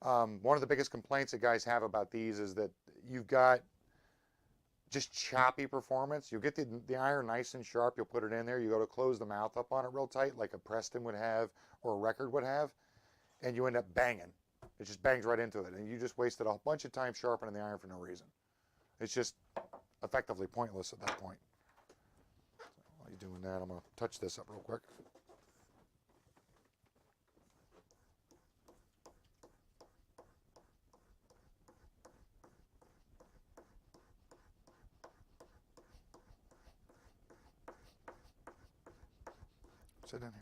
One of the biggest complaints that guys have about these is that you've got just choppy performance. You'll get the iron nice and sharp, you'll put it in there, you go to close the mouth up on it real tight like a Preston would have or a Record would have, and you end up banging. It just bangs right into it, and you just wasted a bunch of time sharpening the iron for no reason. It's just effectively pointless at that point. So while you're doing that, I'm going to touch this up real quick. Sit down here.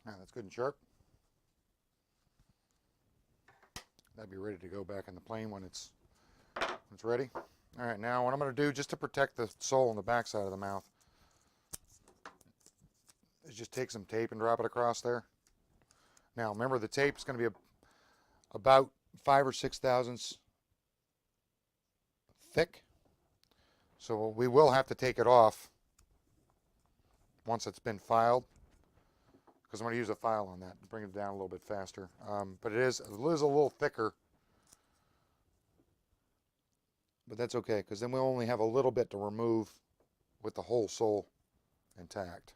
Yeah, that's good and sharp. That'd be ready to go back in the plane when it's ready. All right, now what I'm going to do, just to protect the sole on the back side of the mouth, is just take some tape and drop it across there. Now remember, the tape is going to be about 5 or 6 thousandths thick, so we will have to take it off once it's been filed, because I'm going to use a file on that to bring it down a little bit faster. But it is a little thicker, but that's okay, because then we'll only have a little bit to remove with the whole sole intact.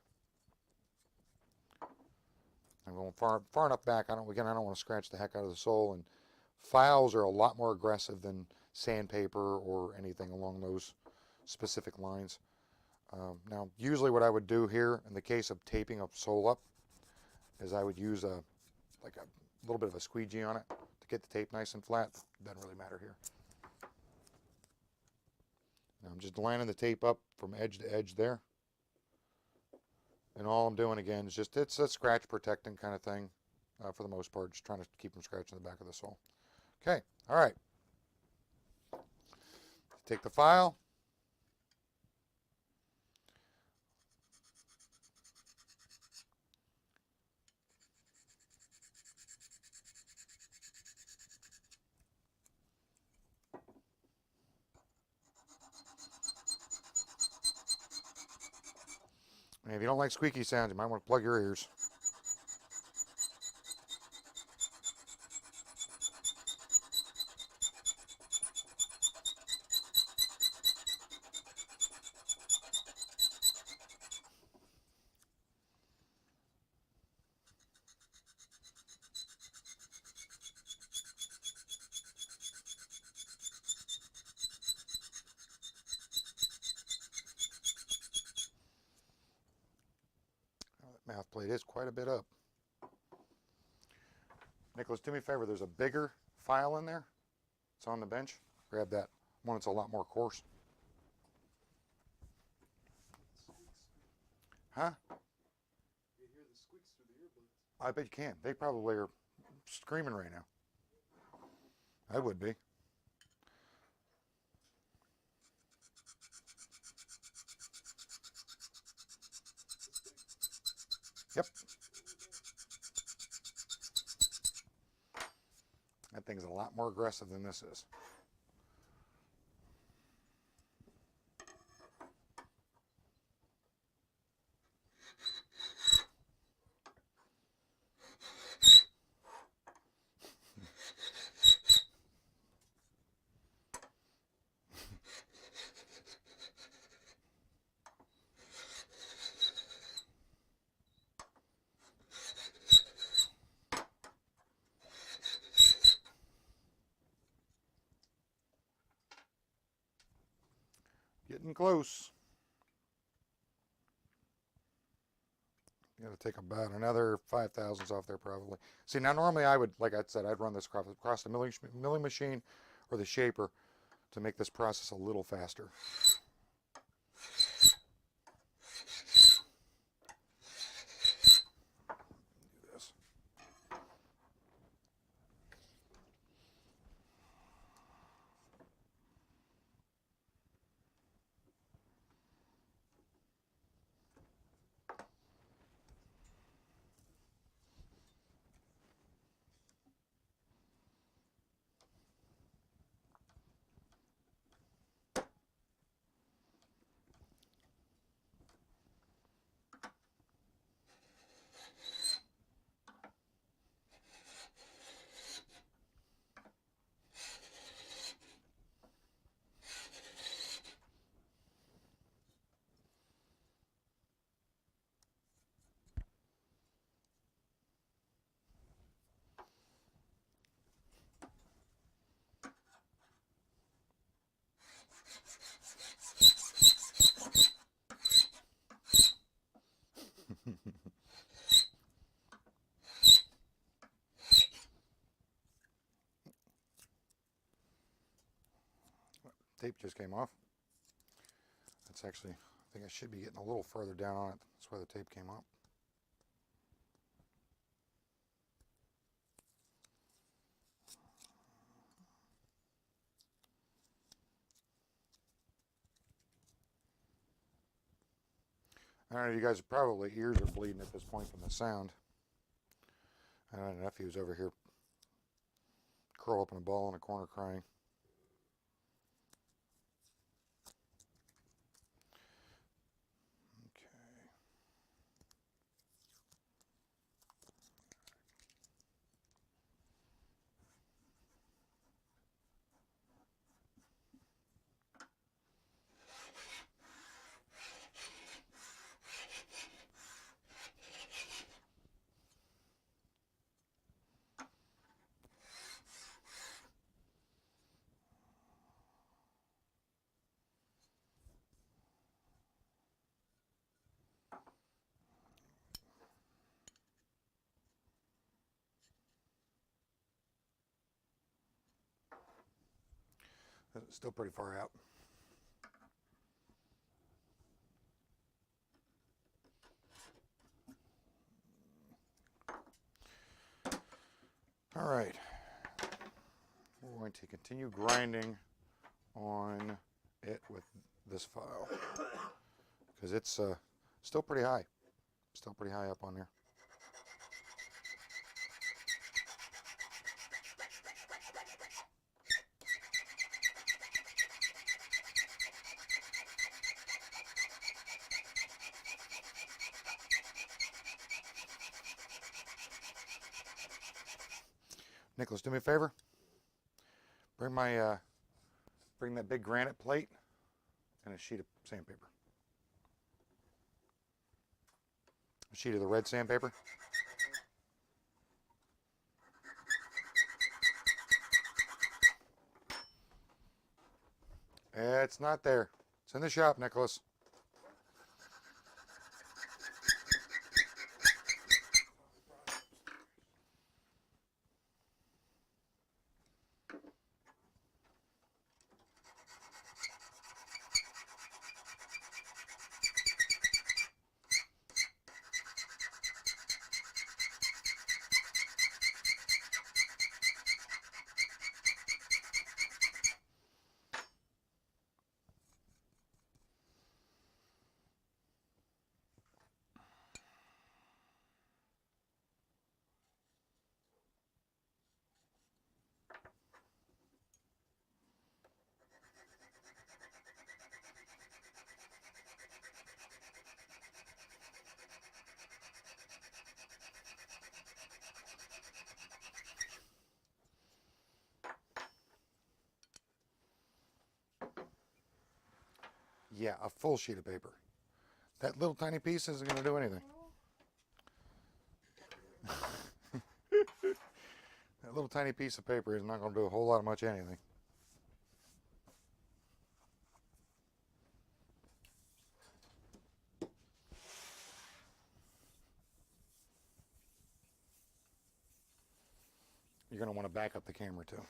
I'm going far enough back. I don't want to scratch the heck out of the sole, and files are a lot more aggressive than sandpaper or anything along those specific lines. Now, usually what I would do here in the case of taping a sole up is I would use like a little bit of a squeegee on it to get the tape nice and flat. Doesn't really matter here. Now I'm just lining the tape up from edge to edge there. And all I'm doing again is just, it's a scratch protecting kind of thing for the most part, just trying to keep from scratching the back of the sole. Okay, all right. Take the file. And if you don't like squeaky sounds, you might want to plug your ears. That mouth plate is quite a bit up. Nicholas, do me a favor, there's a bigger file in there. It's on the bench. Grab that one that's a lot more coarse. Huh? You hear the squeaks through the earbuds. I bet you can. They probably are screaming right now. I would be. Yep. That thing's a lot more aggressive than this is. Getting close. You got to take about another 5 thousandths off there probably. See, now normally I would, like I said, I'd run this across the milling machine or the shaper to make this process a little faster. Do this. Tape just came off. That's actually, I think I should be getting a little further down on it. That's where the tape came up. I don't know, you guys probably ears are bleeding at this point from the sound. I don't know if he was over here curled up in a ball in a corner crying. Okay. Still pretty far out. All right, we're going to continue grinding on it with this file because it's still pretty high. Still pretty high up on there. Nicholas, do me a favor. Bring my bring that big granite plate and a sheet of sandpaper. A sheet of the red sandpaper. It's not there. It's in the shop, Nicholas. Yeah, a full sheet of paper. That little tiny piece isn't going to do anything. That little tiny piece of paper is not going to do a whole lot of much anything. You're going to want to back up the camera too.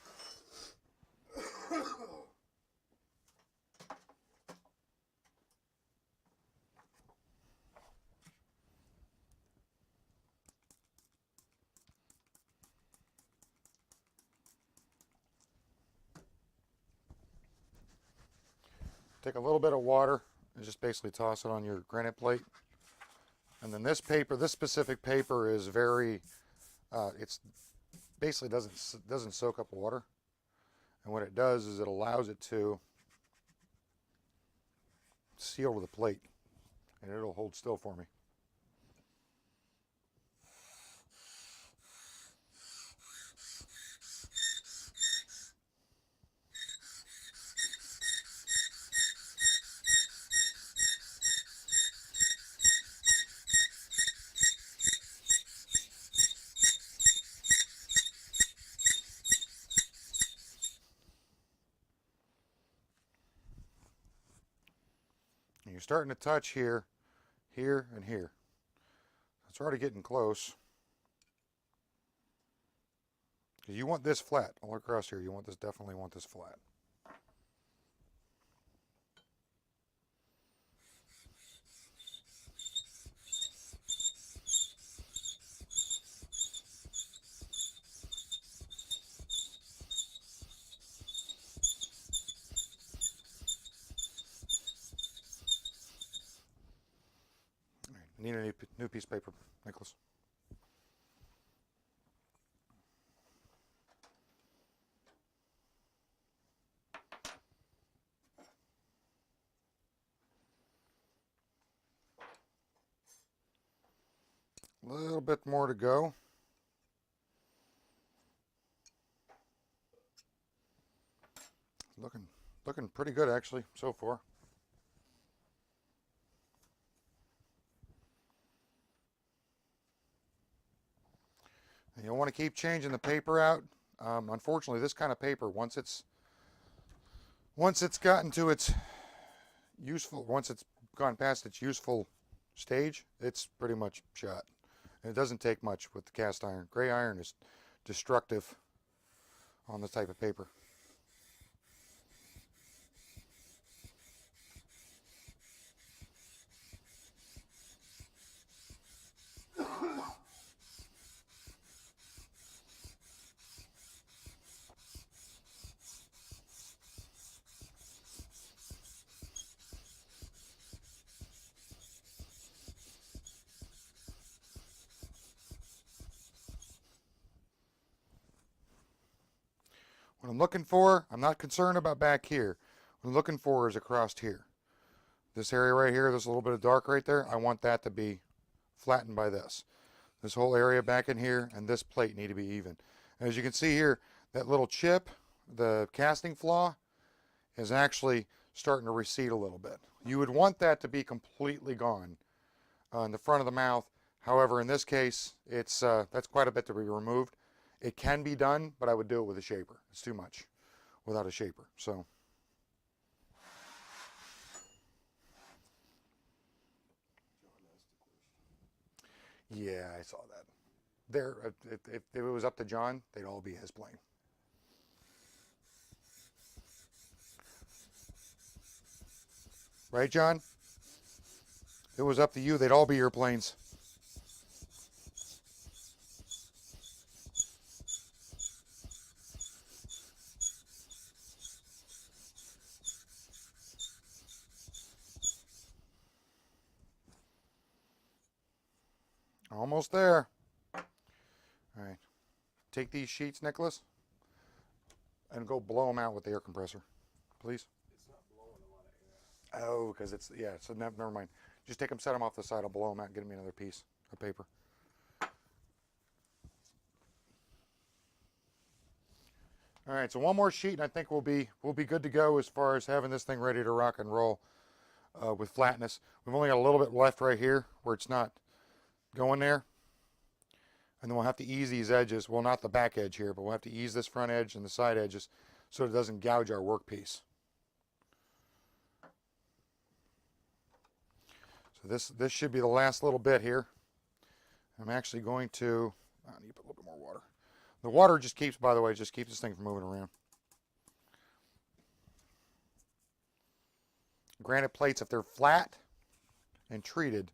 Take a little bit of water and just basically toss it on your granite plate. And then this paper, this specific paper is very, it's basically doesn't soak up water. And what it does is it allows it to seal the plate, and it'll hold still for me. And you're starting to touch here, here, and here. It's already getting close. Because you want this flat all across here. You want this, definitely want this flat. All right, I need a new piece of paper, Nicholas. A little bit more to go. Looking pretty good actually so far. And you'll want to keep changing the paper out. Unfortunately, this kind of paper, once it's gotten to its useful, once it's gone past its useful stage, it's pretty much shot. And it doesn't take much with the cast iron. Gray iron is destructive on this type of paper. What I'm looking for, I'm not concerned about back here. What I'm looking for is across here. This area right here, there's a little bit of dark right there. I want that to be flattened by this. This whole area back in here and this plate need to be even. As you can see here, that little chip, the casting flaw, is actually starting to recede a little bit. You would want that to be completely gone in the front of the mouth. However, in this case, it's that's quite a bit to be removed. It can be done, but I would do it with a shaper. It's too much without a shaper. So, yeah, I saw that. There, if it was up to John, they'd all be his plane. Right, John? If it was up to you, they'd all be your planes. Almost there. All right. Take these sheets, Nicholas, and go blow them out with the air compressor, please. It's not blowing a lot of air. Oh, because it's, yeah, so never mind. Just take them, set them off the side. I'll blow them out and get me another piece of paper. All right, so one more sheet, and I think we'll be good to go as far as having this thing ready to rock and roll with flatness. We've only got a little bit left right here where it's not going there. And then we'll have to ease these edges. Well, not the back edge here, but we'll have to ease this front edge and the side edges so it doesn't gouge our workpiece. So this should be the last little bit here. I'm actually going to, I need to put a little bit more water. The water just keeps, by the way, just keeps this thing from moving around. Granite plates, if they're flat and treated,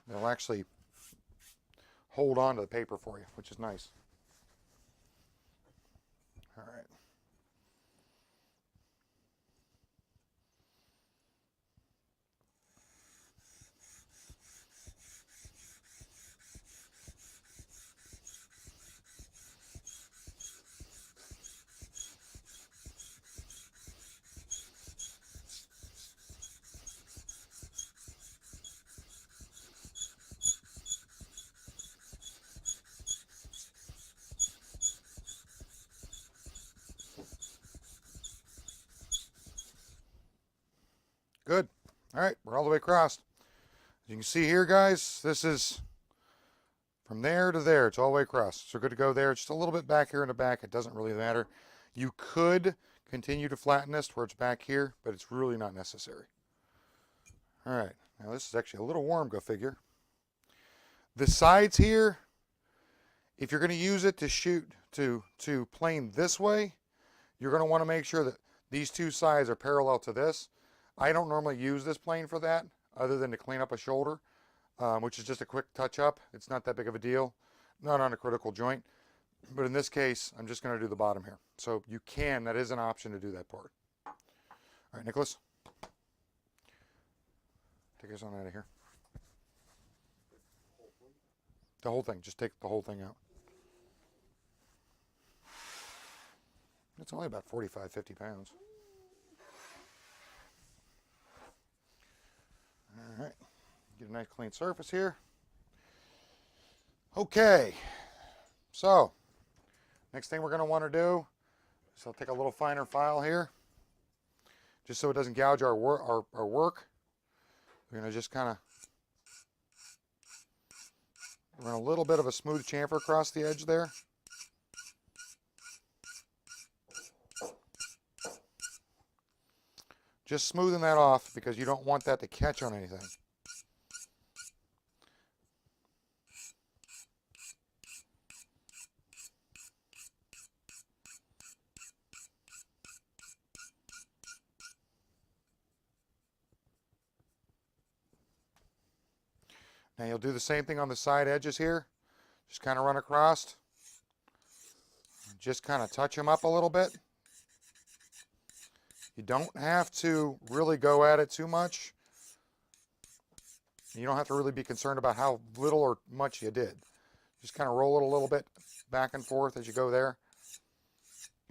they'll actually hold on to the paper for you, which is nice. All right. Good. All right, we're all the way across. As you can see here, guys, this is from there to there. It's all the way across. So we're good to go there. Just a little bit back here in the back. It doesn't really matter. You could continue to flatten this where it's back here, but it's really not necessary. All right. Now this is actually a little warm, go figure. The sides here, if you're going to use it to shoot to plane this way, you're going to want to make sure that these two sides are parallel to this. I don't normally use this plane for that, other than to clean up a shoulder, which is just a quick touch up. It's not that big of a deal, not on a critical joint. But in this case, I'm just going to do the bottom here. So you can, that is an option to do that part. All right, Nicholas. Take us on out of here. The whole thing, just take the whole thing out. It's only about 45, 50 pounds. All right, get a nice clean surface here. Okay, so next thing we're going to want to do is I'll take a little finer file here, just so it doesn't gouge our work. We're going to just kind of run a little bit of a smooth chamfer across the edge there. Just smoothing that off because you don't want that to catch on anything. Now you'll do the same thing on the side edges here. Just kind of run across. Just kind of touch them up a little bit. You don't have to really go at it too much. You don't have to really be concerned about how little or much you did. Just kind of roll it a little bit back and forth as you go there.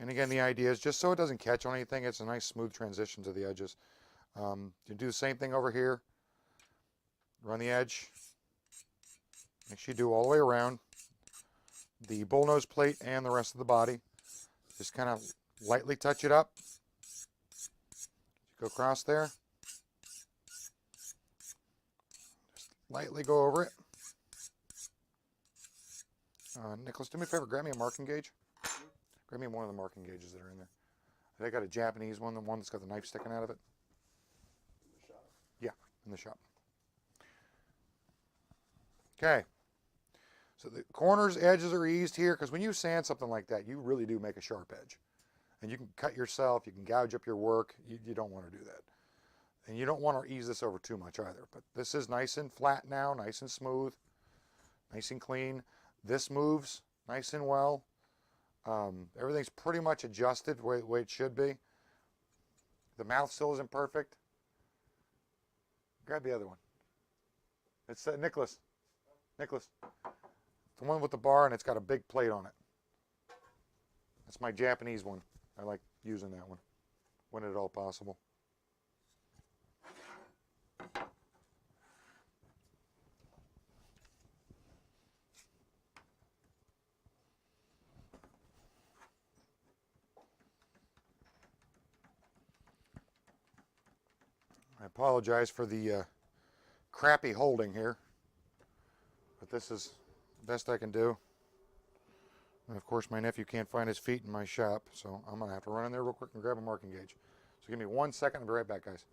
And again, the idea is just so it doesn't catch on anything, it's a nice smooth transition to the edges. You do the same thing over here. Run the edge. Make sure you do all the way around the bullnose plate and the rest of the body. Just kind of lightly touch it up. Go across there. Just lightly go over it. Nicholas, do me a favor, grab me a marking gauge. Grab me one of the marking gauges that are in there. I got a Japanese one, the one that's got the knife sticking out of it. In the shop. Yeah, in the shop. Okay. So the corners, edges are eased here, because when you sand something like that, you really do make a sharp edge. And you can cut yourself, you can gouge up your work. You don't want to do that. And you don't want to ease this over too much either. But this is nice and flat now, nice and smooth, nice and clean. This moves nice and well. Everything's pretty much adjusted the way it should be. The mouth still isn't perfect. Grab the other one. It's Nicholas. Nicholas. The one with the bar and it's got a big plate on it. That's my Japanese one. I like using that one when at all possible. I apologize for the crappy holding here, but this is the best I can do. And of course my nephew can't find his feet in my shop, so I'm going to have to run in there real quick and grab a marking gauge. So give me 1 second, I'll be right back, guys.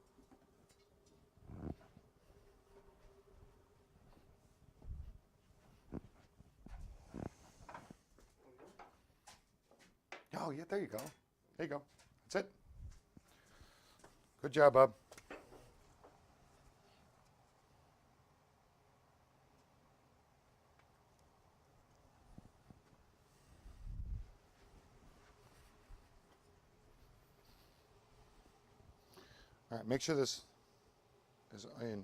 Oh yeah, there you go. There you go. That's it. Good job, bub. All right, make sure this is in.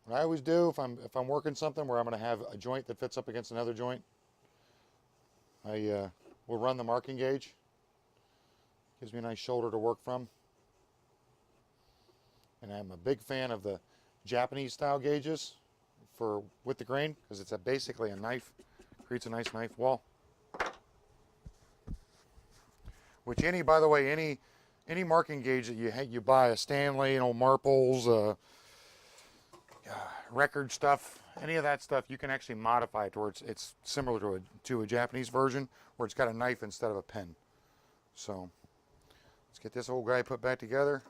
What I always do if I'm working something where I'm going to have a joint that fits up against another joint, I will run the marking gauge. Gives me a nice shoulder to work from. And I'm a big fan of the Japanese style gauges with the grain, because it's basically a knife. Creates a nice knife wall. Which by the way, any marking gauge that you buy, a Stanley, Marples, record stuff, any of that stuff, you can actually modify it towards it's similar to a Japanese version where it's got a knife instead of a pen. So let's get this old guy put back together.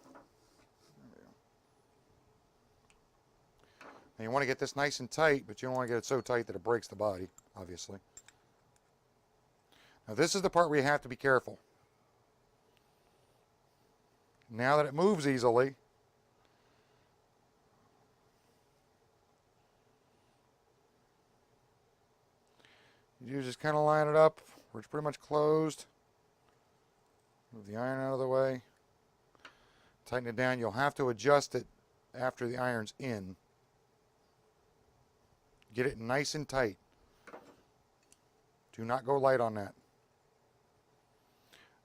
And you want to get this nice and tight, but you don't want to get it so tight that it breaks the body, obviously. Now this is the part where you have to be careful. Now that it moves easily, you just kind of line it up where it's pretty much closed. Move the iron out of the way. Tighten it down. You'll have to adjust it after the iron's in. Get it nice and tight. Do not go light on that.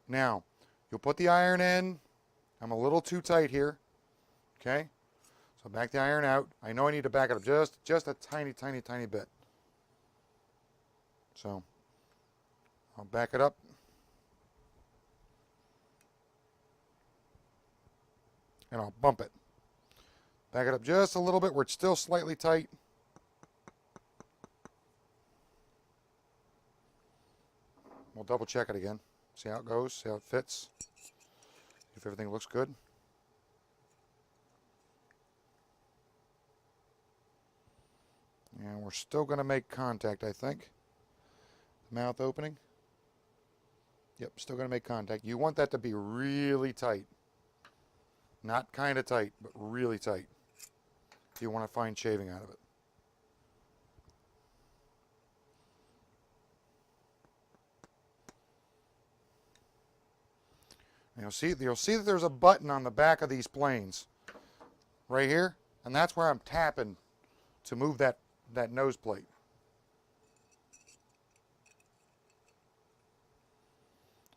Now, you'll put the iron in. I'm a little too tight here. Okay? So back the iron out. I know I need to back it up just a tiny, tiny, tiny bit. So, I'll back it up. And I'll bump it. Back it up just a little bit where it's still slightly tight. We'll double check it again. See how it goes, see how it fits. If everything looks good. And we're still going to make contact, I think. Mouth opening. Yep, still going to make contact. You want that to be really tight. Not kind of tight, but really tight. If you want to find shaving out of it. And you'll see that there's a button on the back of these planes. Right here. And that's where I'm tapping to move that nose plate.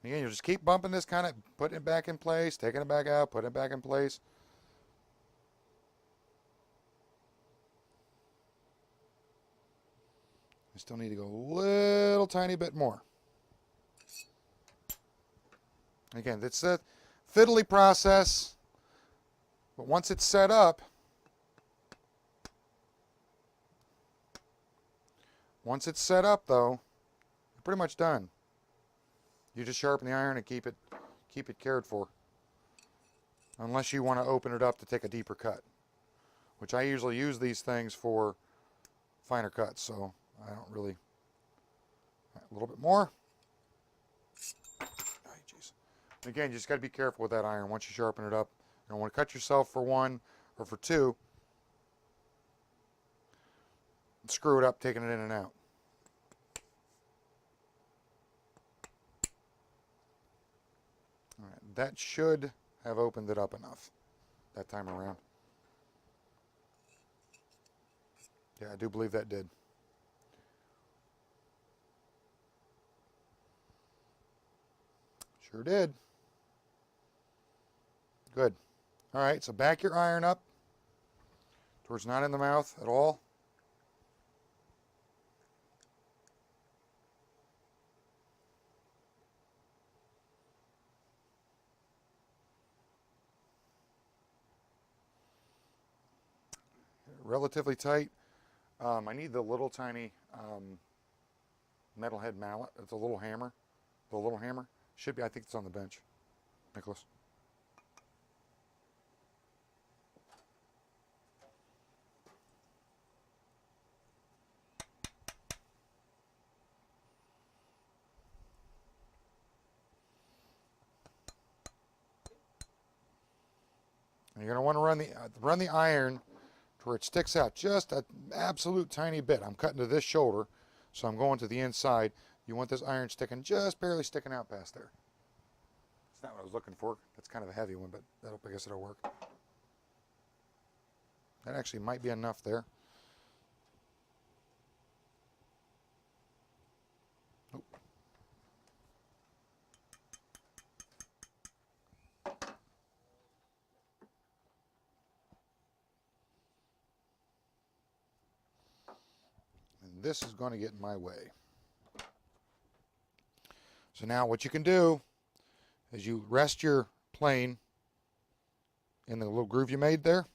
Again, you just keep bumping this, kind of putting it back in place, taking it back out, putting it back in place. I still need to go a little tiny bit more. Again, it's a fiddly process, but once it's set up, though, you're pretty much done. You just sharpen the iron and keep it cared for. Unless you want to open it up to take a deeper cut, which I usually use these things for finer cuts, so I don't really. A little bit more. Oh, geez. Again, you just got to be careful with that iron once you sharpen it up. You don't want to cut yourself for one or for two. And screw it up taking it in and out. All right, that should have opened it up enough that time around. Yeah, I do believe that did. Sure did. Good. All right, so back your iron up towards not in the mouth at all. Relatively tight. I need the little tiny metal head mallet. It's a little hammer. The little hammer. Should be, I think it's on the bench. Nicholas. And you're going to want to run the iron to where it sticks out just an absolute tiny bit. I'm cutting to this shoulder, so I'm going to the inside. You want this iron sticking, just barely sticking out past there. It's not what I was looking for. That's kind of a heavy one, but I guess it'll work. That actually might be enough there. Nope. And this is going to get in my way. So now what you can do is you rest your plane in the little groove you made there.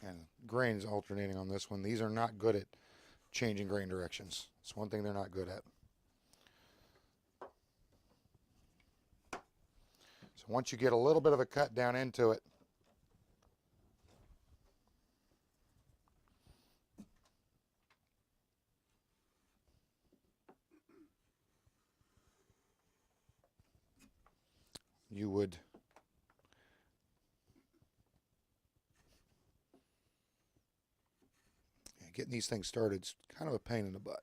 And grains alternating on this one. These are not good at changing grain directions. It's one thing they're not good at. So once you get a little bit of a cut down into it, you would getting these things started is kind of a pain in the butt.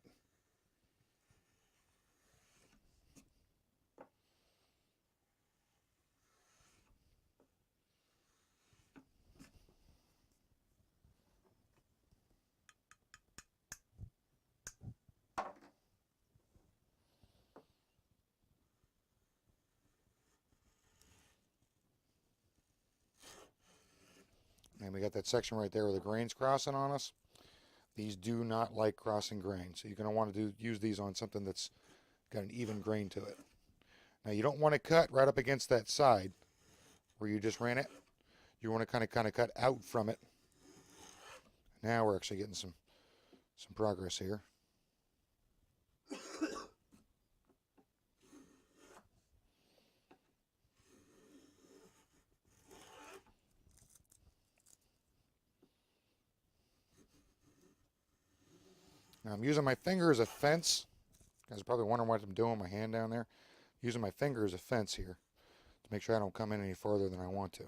And we got that section right there where the grain's crossing on us. These do not like crossing grain, so you're going to want to use these on something that's got an even grain to it. Now you don't want to cut right up against that side where you just ran it. You want to kind of cut out from it. Now we're actually getting some progress here. Now I'm using my finger as a fence. You guys are probably wondering what I'm doing with my hand down there. Using my finger as a fence here to make sure I don't come in any further than I want to.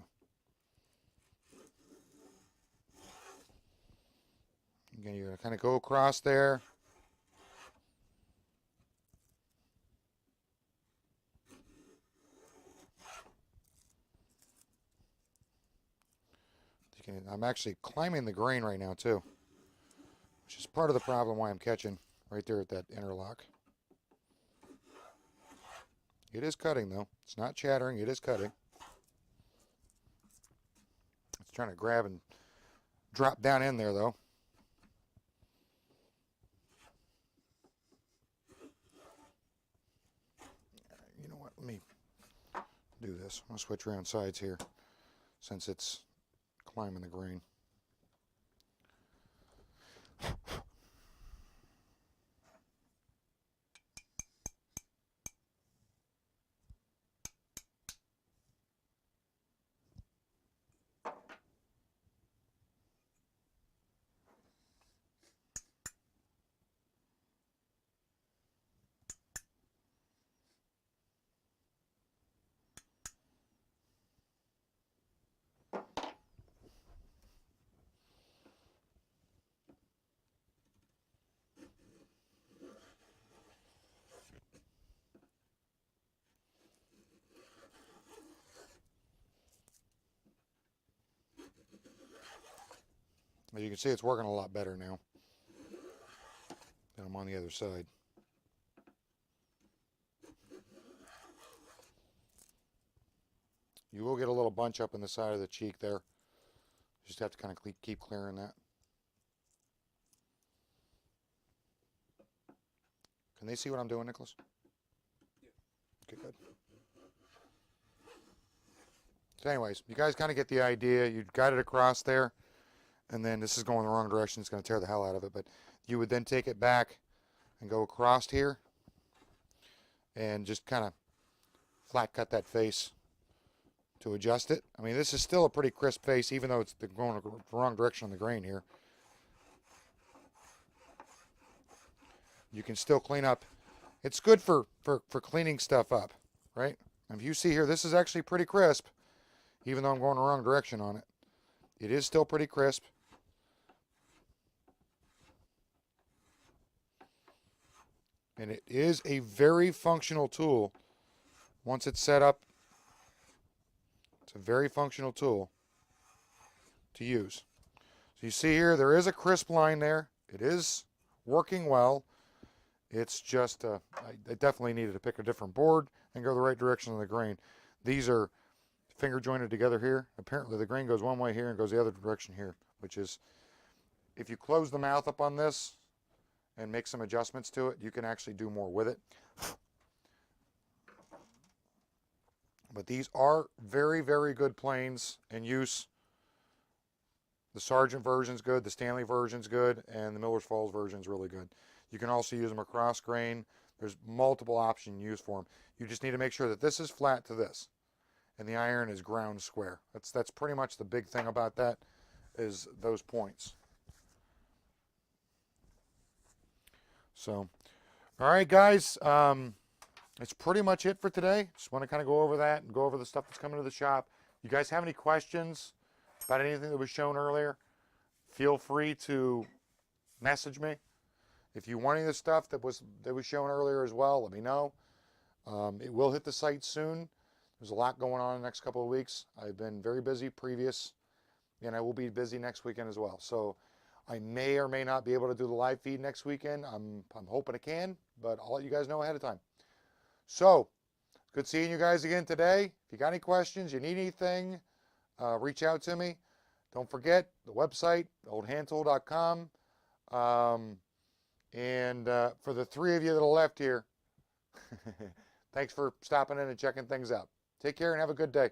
Again, you're going to kind of go across there. I'm actually climbing the grain right now too, which is part of the problem why I'm catching right there at that interlock. It is cutting though. It's not chattering, it is cutting. It's trying to grab and drop down in there though. You know what, let me do this. I'm going to switch around sides here since it's climbing the grain. As you can see, it's working a lot better now that I'm on the other side. You will get a little bunch up in the side of the cheek there. You just have to kind of keep clearing that. Can they see what I'm doing, Nicholas? Yeah. Okay, good. So anyways, you guys kind of get the idea. You got it across there, and then this is going the wrong direction. It's going to tear the hell out of it, but you would then take it back and go across here and just kind of flat cut that face to adjust it. I mean, this is still a pretty crisp face, even though it's going the wrong direction on the grain here. You can still clean up. It's good for cleaning stuff up, right? And if you see here, this is actually pretty crisp, even though I'm going the wrong direction on it. It is still pretty crisp. And it is a very functional tool. Once it's set up, it's a very functional tool to use. So you see here, there is a crisp line there. It is working well. It's just, I definitely needed to pick a different board and go the right direction on the grain. These are finger jointed together here. Apparently the grain goes one way here and goes the other direction here, which is, if you close the mouth up on this and make some adjustments to it, you can actually do more with it. But these are very, very good planes in use. The Sargent version's good, the Stanley version's good, and the Miller's Falls version's really good. You can also use them across grain. There's multiple options you use for them. You just need to make sure that this is flat to this, and the iron is ground square. That's pretty much the big thing about that, is those points. So, all right, guys, that's pretty much it for today. Just want to kind of go over that and go over the stuff that's coming to the shop. You guys have any questions about anything that was shown earlier? Feel free to message me. If you want any of the stuff that was shown earlier as well, let me know. It will hit the site soon. There's a lot going on in the next couple of weeks. I've been very busy previous, and I will be busy next weekend as well. So I may or may not be able to do the live feed next weekend. I'm hoping I can, but I'll let you guys know ahead of time. So, good seeing you guys again today. If you got any questions, you need anything, reach out to me. Don't forget the website, oldhandtool.com. And for the three of you that are left here, thanks for stopping in and checking things out. Take care and have a good day.